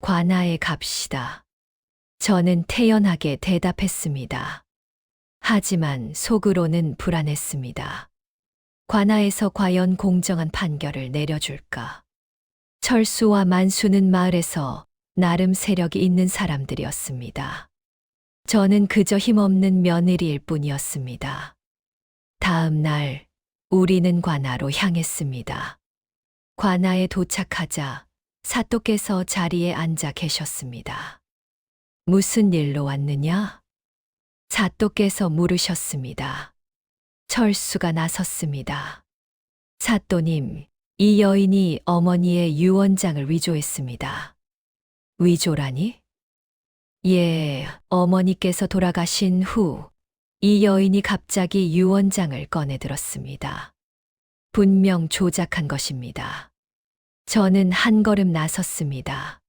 A: 관아에 갑시다. 저는 태연하게 대답했습니다. 하지만 속으로는 불안했습니다. 관아에서 과연 공정한 판결을 내려줄까? 철수와 만수는 마을에서 나름 세력이 있는 사람들이었습니다. 저는 그저 힘없는 며느리일 뿐이었습니다. 다음 날 우리는 관아로 향했습니다. 관아에 도착하자 사또께서 자리에 앉아 계셨습니다. 무슨 일로 왔느냐? 사또께서 물으셨습니다. 철수가 나섰습니다. 사또님, 이 여인이 어머니의 유언장을 위조했습니다. 위조라니? 예, 어머니께서 돌아가신 후 이 여인이 갑자기 유언장을 꺼내들었습니다. 분명 조작한 것입니다. 저는 한 걸음 나섰습니다.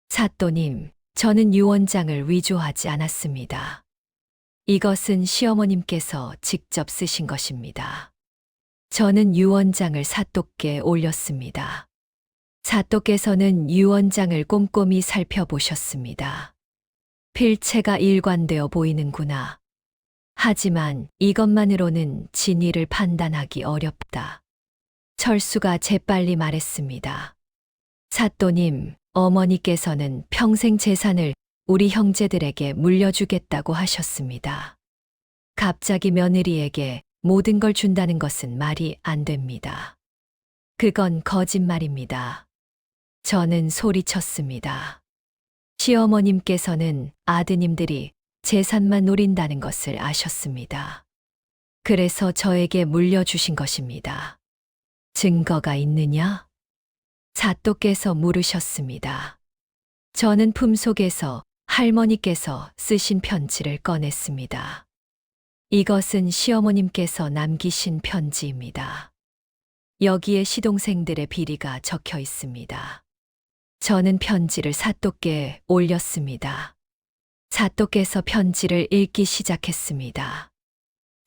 A: 사또님, 저는 유언장을 위조하지 않았습니다. 이것은 시어머님께서 직접 쓰신 것입니다. 저는 유언장을 사또께 올렸습니다. 사또께서는 유언장을 꼼꼼히 살펴보셨습니다. 필체가 일관되어 보이는구나. 하지만 이것만으로는 진위를 판단하기 어렵다. 철수가 재빨리 말했습니다. 사또님, 어머니께서는 평생 재산을 우리 형제들에게 물려주겠다고 하셨습니다. 갑자기 며느리에게 모든 걸 준다는 것은 말이 안 됩니다. 그건 거짓말입니다. 저는 소리쳤습니다. 시어머님께서는 아드님들이 재산만 노린다는 것을 아셨습니다. 그래서 저에게 물려주신 것입니다. 증거가 있느냐? 사또께서 물으셨습니다. 저는 품속에서 할머니께서 쓰신 편지를 꺼냈습니다. 이것은 시어머님께서 남기신 편지입니다. 여기에 시동생들의 비리가 적혀 있습니다. 저는 편지를 사또께 올렸습니다. 사또께서 편지를 읽기 시작했습니다.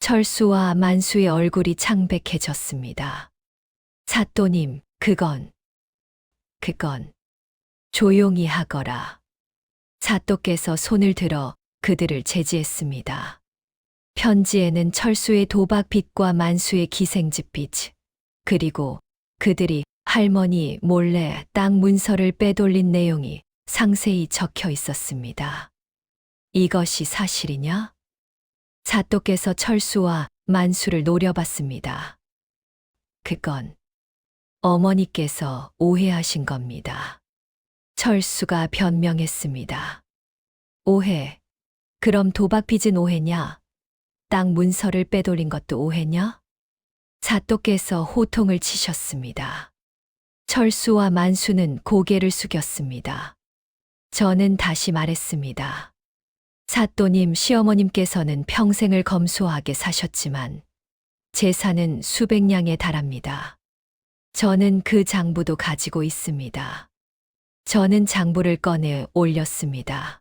A: 철수와 만수의 얼굴이 창백해졌습니다. 사또님, 그건 조용히 하거라. 사또께서 손을 들어 그들을 제지했습니다. 편지에는 철수의 도박빚과 만수의 기생집빚, 그리고 그들이 할머니 몰래 땅 문서를 빼돌린 내용이 상세히 적혀 있었습니다. 이것이 사실이냐? 사또께서 철수와 만수를 노려봤습니다. 그건 어머니께서 오해하신 겁니다. 철수가 변명했습니다. 오해? 그럼 도박빚은 오해냐? 땅 문서를 빼돌린 것도 오해냐? 사또께서 호통을 치셨습니다. 철수와 만수는 고개를 숙였습니다. 저는 다시 말했습니다. 사또님, 시어머님께서는 평생을 검소하게 사셨지만 재산은 수백냥에 달합니다. 저는 그 장부도 가지고 있습니다. 저는 장부를 꺼내 올렸습니다.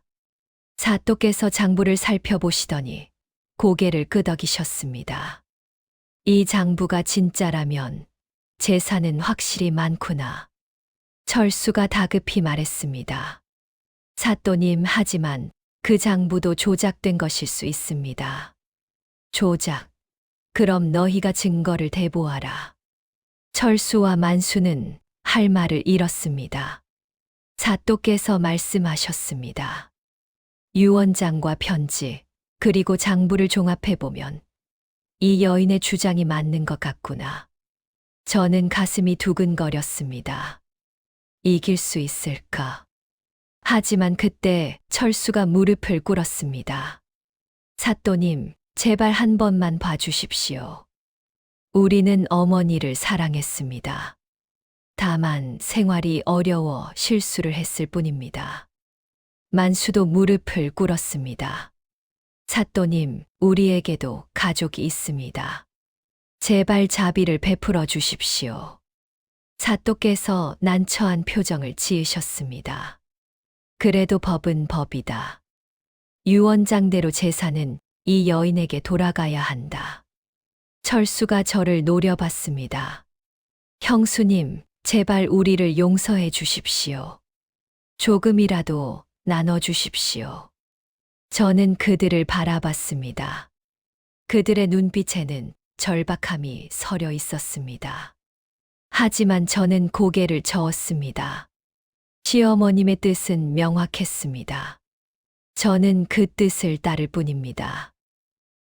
A: 사또께서 장부를 살펴보시더니 고개를 끄덕이셨습니다. 이 장부가 진짜라면 재산은 확실히 많구나. 철수가 다급히 말했습니다. 사또님, 하지만 그 장부도 조작된 것일 수 있습니다. 조작? 그럼 너희가 증거를 대보아라. 철수와 만수는 할 말을 잃었습니다. 사또께서 말씀하셨습니다. 유언장과 편지, 그리고 장부를 종합해보면 이 여인의 주장이 맞는 것 같구나. 저는 가슴이 두근거렸습니다. 이길 수 있을까? 하지만 그때 철수가 무릎을 꿇었습니다. 사또님, 제발 한 번만 봐주십시오. 우리는 어머니를 사랑했습니다. 다만 생활이 어려워 실수를 했을 뿐입니다. 만수도 무릎을 꿇었습니다. 사또님, 우리에게도 가족이 있습니다. 제발 자비를 베풀어 주십시오. 사또께서 난처한 표정을 지으셨습니다. 그래도 법은 법이다. 유언장대로 재산은 이 여인에게 돌아가야 한다. 철수가 저를 노려봤습니다. 형수님, 제발 우리를 용서해 주십시오. 조금이라도 나눠주십시오. 저는 그들을 바라봤습니다. 그들의 눈빛에는 절박함이 서려 있었습니다. 하지만 저는 고개를 저었습니다. 시어머님의 뜻은 명확했습니다. 저는 그 뜻을 따를 뿐입니다.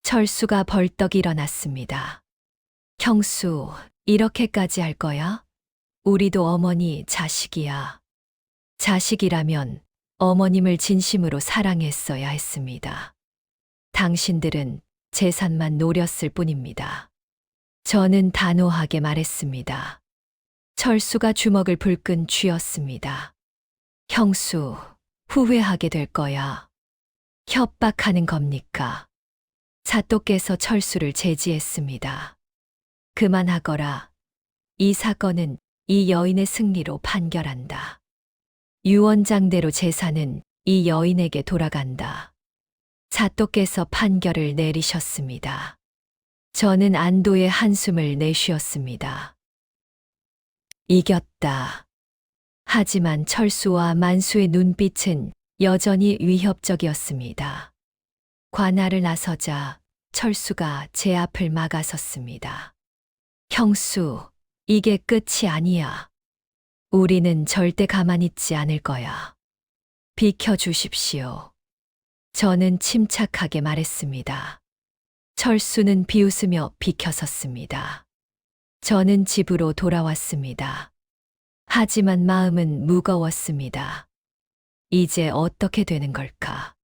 A: 철수가 벌떡 일어났습니다. 형수, 이렇게까지 할 거야? 우리도 어머니 자식이야. 자식이라면 어머님을 진심으로 사랑했어야 했습니다. 당신들은 재산만 노렸을 뿐입니다. 저는 단호하게 말했습니다. 철수가 주먹을 불끈 쥐었습니다. 형수, 후회하게 될 거야. 협박하는 겁니까? 사또께서 철수를 제지했습니다. 그만하거라. 이 사건은 이 여인의 승리로 판결한다. 유언장대로 재산은 이 여인에게 돌아간다. 사또께서 판결을 내리셨습니다. 저는 안도의 한숨을 내쉬었습니다. 이겼다. 하지만 철수와 만수의 눈빛은 여전히 위협적이었습니다. 관할을 나서자 철수가 제 앞을 막아섰습니다. 형수, 이게 끝이 아니야. 우리는 절대 가만히 있지 않을 거야. 비켜주십시오. 저는 침착하게 말했습니다. 철수는 비웃으며 비켜섰습니다. 저는 집으로 돌아왔습니다. 하지만 마음은 무거웠습니다. 이제 어떻게 되는 걸까?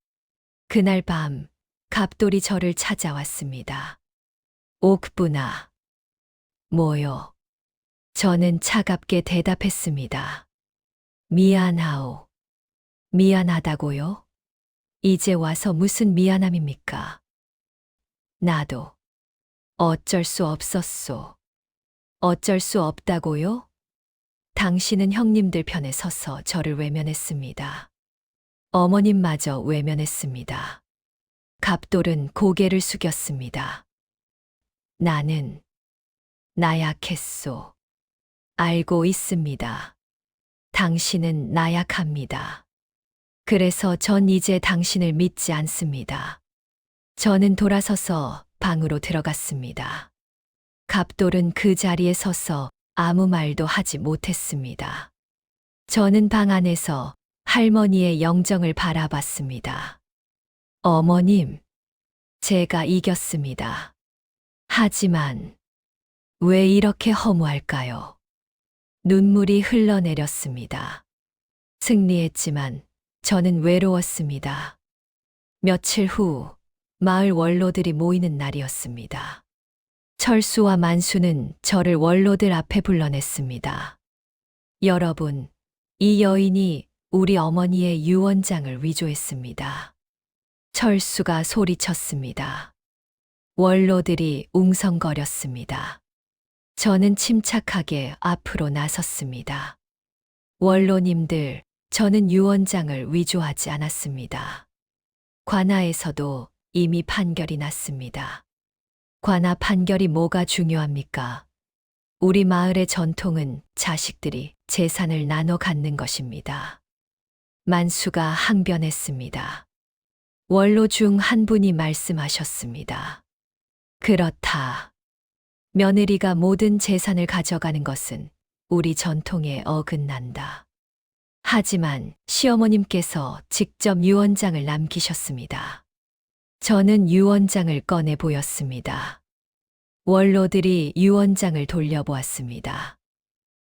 A: 그날 밤, 갑돌이 저를 찾아왔습니다. 옥부나. 뭐요? 저는 차갑게 대답했습니다. 미안하오. 미안하다고요? 이제 와서 무슨 미안함입니까? 나도. 어쩔 수 없었소. 어쩔 수 없다고요? 당신은 형님들 편에 서서 저를 외면했습니다. 어머님마저 외면했습니다. 갑돌은 고개를 숙였습니다. 나는 나약했소. 알고 있습니다. 당신은 나약합니다. 그래서 전 이제 당신을 믿지 않습니다. 저는 돌아서서 방으로 들어갔습니다. 갑돌은 그 자리에 서서 아무 말도 하지 못했습니다. 저는 방 안에서 할머니의 영정을 바라봤습니다. 어머님, 제가 이겼습니다. 하지만 왜 이렇게 허무할까요? 눈물이 흘러내렸습니다. 승리했지만 저는 외로웠습니다. 며칠 후 마을 원로들이 모이는 날이었습니다. 철수와 만수는 저를 원로들 앞에 불러냈습니다. 여러분, 이 여인이 우리 어머니의 유언장을 위조했습니다. 철수가 소리쳤습니다. 원로들이 웅성거렸습니다. 저는 침착하게 앞으로 나섰습니다. 원로님들, 저는 유언장을 위조하지 않았습니다. 관아에서도 이미 판결이 났습니다. 관아 판결이 뭐가 중요합니까? 우리 마을의 전통은 자식들이 재산을 나눠 갖는 것입니다. 만수가 항변했습니다. 원로 중 한 분이 말씀하셨습니다. 그렇다. 며느리가 모든 재산을 가져가는 것은 우리 전통에 어긋난다. 하지만 시어머님께서 직접 유언장을 남기셨습니다. 저는 유언장을 꺼내 보였습니다. 원로들이 유언장을 돌려보았습니다.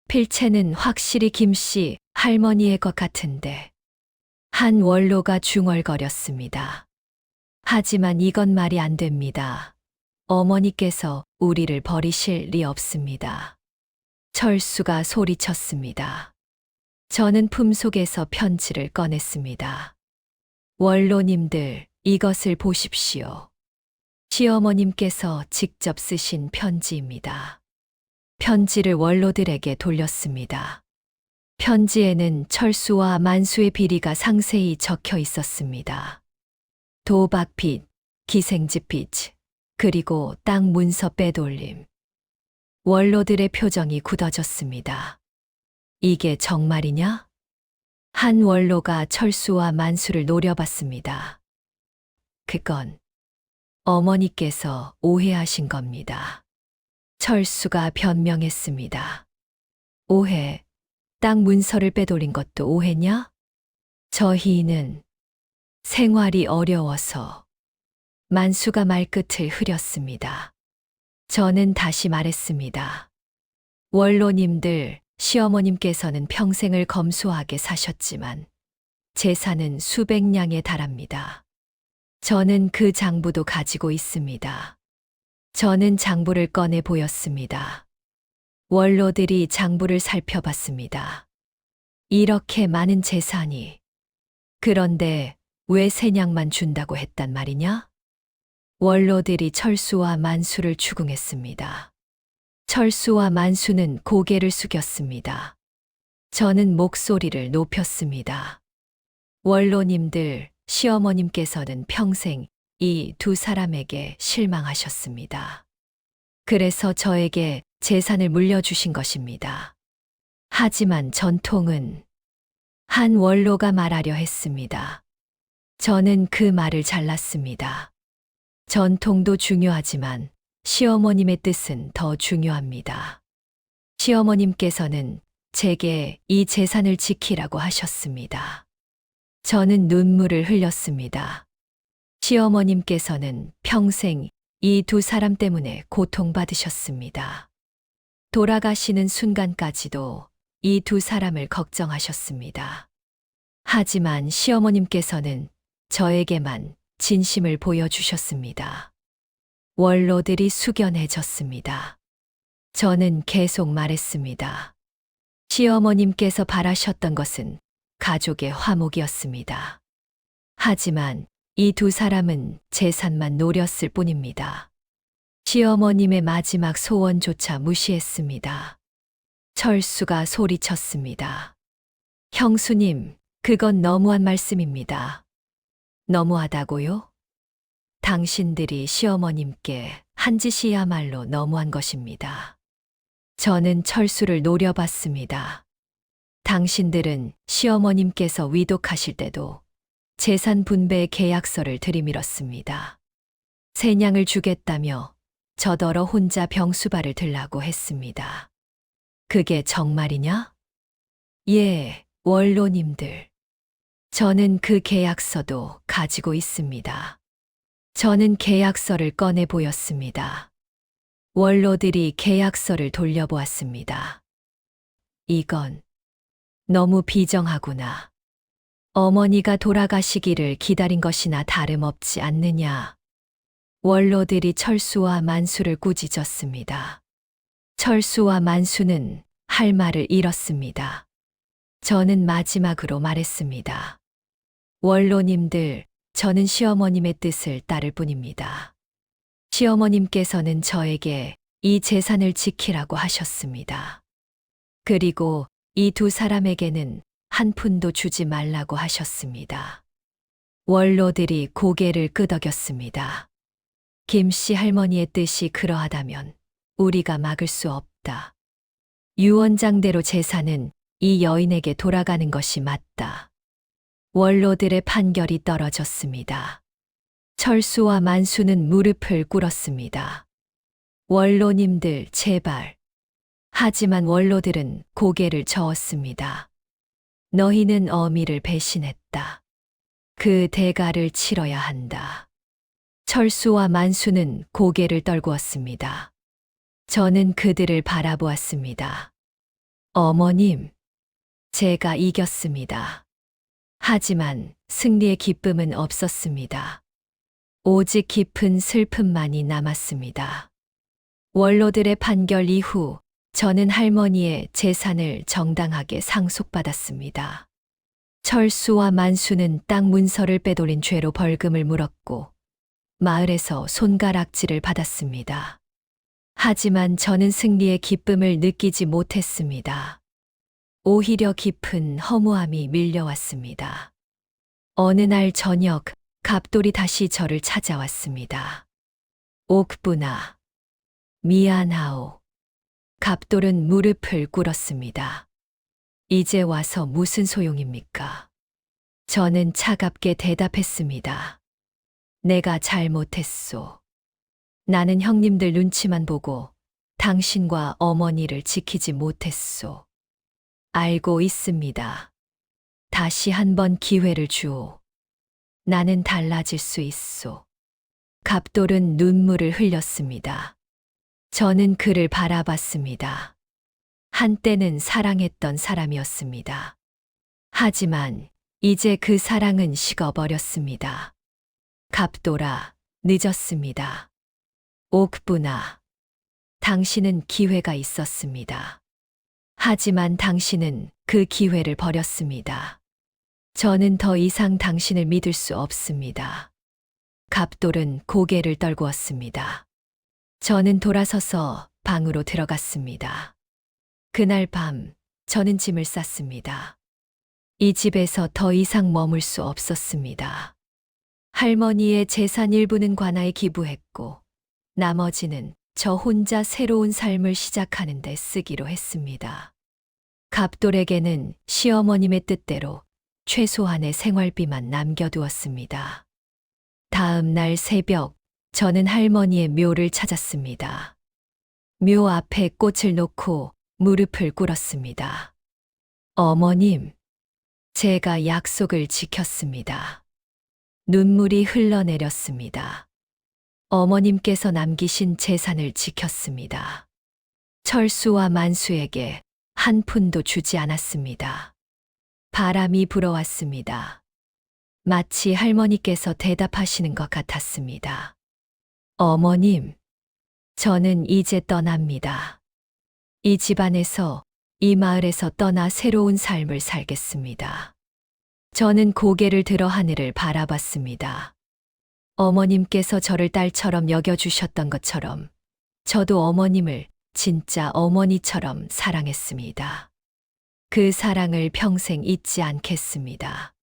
A: 필체는 확실히 김씨 할머니의 것 같은데. 한 원로가 중얼거렸습니다. 하지만 이건 말이 안 됩니다. 어머니께서 우리를 버리실 리 없습니다. 철수가 소리쳤습니다. 저는 품속에서 편지를 꺼냈습니다. 원로님들, 이것을 보십시오. 시어머님께서 직접 쓰신 편지입니다. 편지를 원로들에게 돌렸습니다. 편지에는 철수와 만수의 비리가 상세히 적혀 있었습니다. 도박빚, 기생집빚, 그리고 땅 문서 빼돌림. 원로들의 표정이 굳어졌습니다. 이게 정말이냐? 한 원로가 철수와 만수를 노려봤습니다. 그건 어머니께서 오해하신 겁니다. 철수가 변명했습니다. 오해, 땅 문서를 빼돌린 것도 오해냐? 저희는 생활이 어려워서. 만수가 말끝을 흐렸습니다. 저는 다시 말했습니다. 원로님들, 시어머님께서는 평생을 검소하게 사셨지만 재산은 수백 냥에 달합니다. 저는 그 장부도 가지고 있습니다. 저는 장부를 꺼내 보였습니다. 원로들이 장부를 살펴봤습니다. 이렇게 많은 재산이. 그런데 왜 세 냥만 준다고 했단 말이냐? 원로들이 철수와 만수를 추궁했습니다. 철수와 만수는 고개를 숙였습니다. 저는 목소리를 높였습니다. 원로님들, 시어머님께서는 평생 이 두 사람에게 실망하셨습니다. 그래서 저에게 재산을 물려주신 것입니다. 하지만 전통은 한 원로가 말하려 했습니다. 저는 그 말을 잘랐습니다. 전통도 중요하지만 시어머님의 뜻은 더 중요합니다. 시어머님께서는 제게 이 재산을 지키라고 하셨습니다. 저는 눈물을 흘렸습니다. 시어머님께서는 평생 이 두 사람 때문에 고통받으셨습니다. 돌아가시는 순간까지도 이 두 사람을 걱정하셨습니다. 하지만 시어머님께서는 저에게만 진심을 보여주셨습니다. 원로들이 숙연해졌습니다. 저는 계속 말했습니다. 시어머님께서 바라셨던 것은 가족의 화목이었습니다. 하지만 이 두 사람은 재산만 노렸을 뿐입니다. 시어머님의 마지막 소원조차 무시했습니다. 철수가 소리쳤습니다. 형수님, 그건 너무한 말씀입니다. 너무하다고요? 당신들이 시어머님께 한 짓이야말로 너무한 것입니다. 저는 철수를 노려봤습니다. 당신들은 시어머님께서 위독하실 때도 재산 분배의 계약서를 들이밀었습니다. 세 냥을 주겠다며 저더러 혼자 병수발을 들라고 했습니다. 그게 정말이냐? 예, 원로님들. 저는 그 계약서도 가지고 있습니다. 저는 계약서를 꺼내 보였습니다. 원로들이 계약서를 돌려보았습니다. 이건 너무 비정하구나. 어머니가 돌아가시기를 기다린 것이나 다름없지 않느냐. 원로들이 철수와 만수를 꾸짖었습니다. 철수와 만수는 할 말을 잃었습니다. 저는 마지막으로 말했습니다. 원로님들, 저는 시어머님의 뜻을 따를 뿐입니다. 시어머님께서는 저에게 이 재산을 지키라고 하셨습니다. 그리고 이 두 사람에게는 한 푼도 주지 말라고 하셨습니다. 원로들이 고개를 끄덕였습니다. 김씨 할머니의 뜻이 그러하다면 우리가 막을 수 없다. 유언장대로 재산은 이 여인에게 돌아가는 것이 맞다. 원로들의 판결이 떨어졌습니다. 철수와 만수는 무릎을 꿇었습니다. 원로님들, 제발. 하지만 원로들은 고개를 저었습니다. 너희는 어미를 배신했다. 그 대가를 치러야 한다. 철수와 만수는 고개를 떨구었습니다. 저는 그들을 바라보았습니다. 어머님, 제가 이겼습니다. 하지만 승리의 기쁨은 없었습니다. 오직 깊은 슬픔만이 남았습니다. 원로들의 판결 이후 저는 할머니의 재산을 정당하게 상속받았습니다. 철수와 만수는 땅 문서를 빼돌린 죄로 벌금을 물었고 마을에서 손가락질을 받았습니다. 하지만 저는 승리의 기쁨을 느끼지 못했습니다. 오히려 깊은 허무함이 밀려왔습니다. 어느 날 저녁, 갑돌이 다시 저를 찾아왔습니다. 옥분아, 미안하오. 갑돌은 무릎을 꿇었습니다. 이제 와서 무슨 소용입니까? 저는 차갑게 대답했습니다. 내가 잘못했소. 나는 형님들 눈치만 보고 당신과 어머니를 지키지 못했소. 알고 있습니다. 다시 한번 기회를 주오. 나는 달라질 수 있소. 갑돌은 눈물을 흘렸습니다. 저는 그를 바라봤습니다. 한때는 사랑했던 사람이었습니다. 하지만 이제 그 사랑은 식어버렸습니다. 갑돌아, 늦었습니다. 옥분아, 당신은 기회가 있었습니다. 하지만 당신은 그 기회를 버렸습니다. 저는 더 이상 당신을 믿을 수 없습니다. 갑돌은 고개를 떨구었습니다. 저는 돌아서서 방으로 들어갔습니다. 그날 밤 저는 짐을 쌌습니다. 이 집에서 더 이상 머물 수 없었습니다. 할머니의 재산 일부는 관아에 기부했고 나머지는 저 혼자 새로운 삶을 시작하는 데 쓰기로 했습니다. 갑돌에게는 시어머님의 뜻대로 최소한의 생활비만 남겨두었습니다. 다음 날 새벽 저는 할머니의 묘를 찾았습니다. 묘 앞에 꽃을 놓고 무릎을 꿇었습니다. 어머님, 제가 약속을 지켰습니다. 눈물이 흘러내렸습니다. 어머님께서 남기신 재산을 지켰습니다. 철수와 만수에게 한 푼도 주지 않았습니다. 바람이 불어왔습니다. 마치 할머니께서 대답하시는 것 같았습니다. 어머님, 저는 이제 떠납니다. 이 집안에서, 이 마을에서 떠나 새로운 삶을 살겠습니다. 저는 고개를 들어 하늘을 바라봤습니다. 어머님께서 저를 딸처럼 여겨주셨던 것처럼 저도 어머님을 진짜 어머니처럼 사랑했습니다. 그 사랑을 평생 잊지 않겠습니다.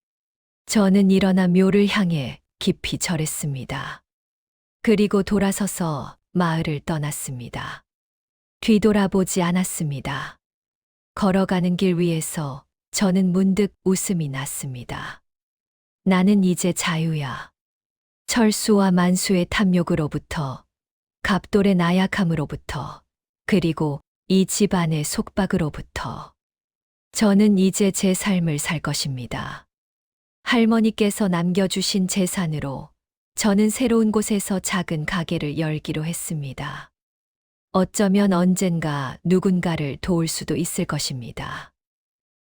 A: 저는 일어나 묘를 향해 깊이 절했습니다. 그리고 돌아서서 마을을 떠났습니다. 뒤돌아보지 않았습니다. 걸어가는 길 위에서 저는 문득 웃음이 났습니다. 나는 이제 자유야. 철수와 만수의 탐욕으로부터, 갑돌의 나약함으로부터, 그리고 이 집안의 속박으로부터. 저는 이제 제 삶을 살 것입니다. 할머니께서 남겨주신 재산으로 저는 새로운 곳에서 작은 가게를 열기로 했습니다. 어쩌면 언젠가 누군가를 도울 수도 있을 것입니다.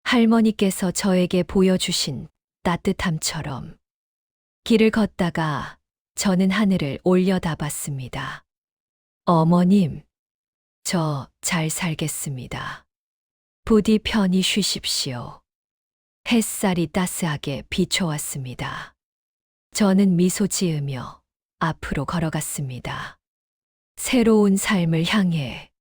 A: 할머니께서 저에게 보여주신 따뜻함처럼. 길을 걷다가 저는 하늘을 올려다봤습니다. 어머님, 저 잘 살겠습니다. 부디 편히 쉬십시오. 햇살이 따스하게 비춰왔습니다. 저는 미소 지으며 앞으로 걸어갔습니다. 새로운 삶을 향해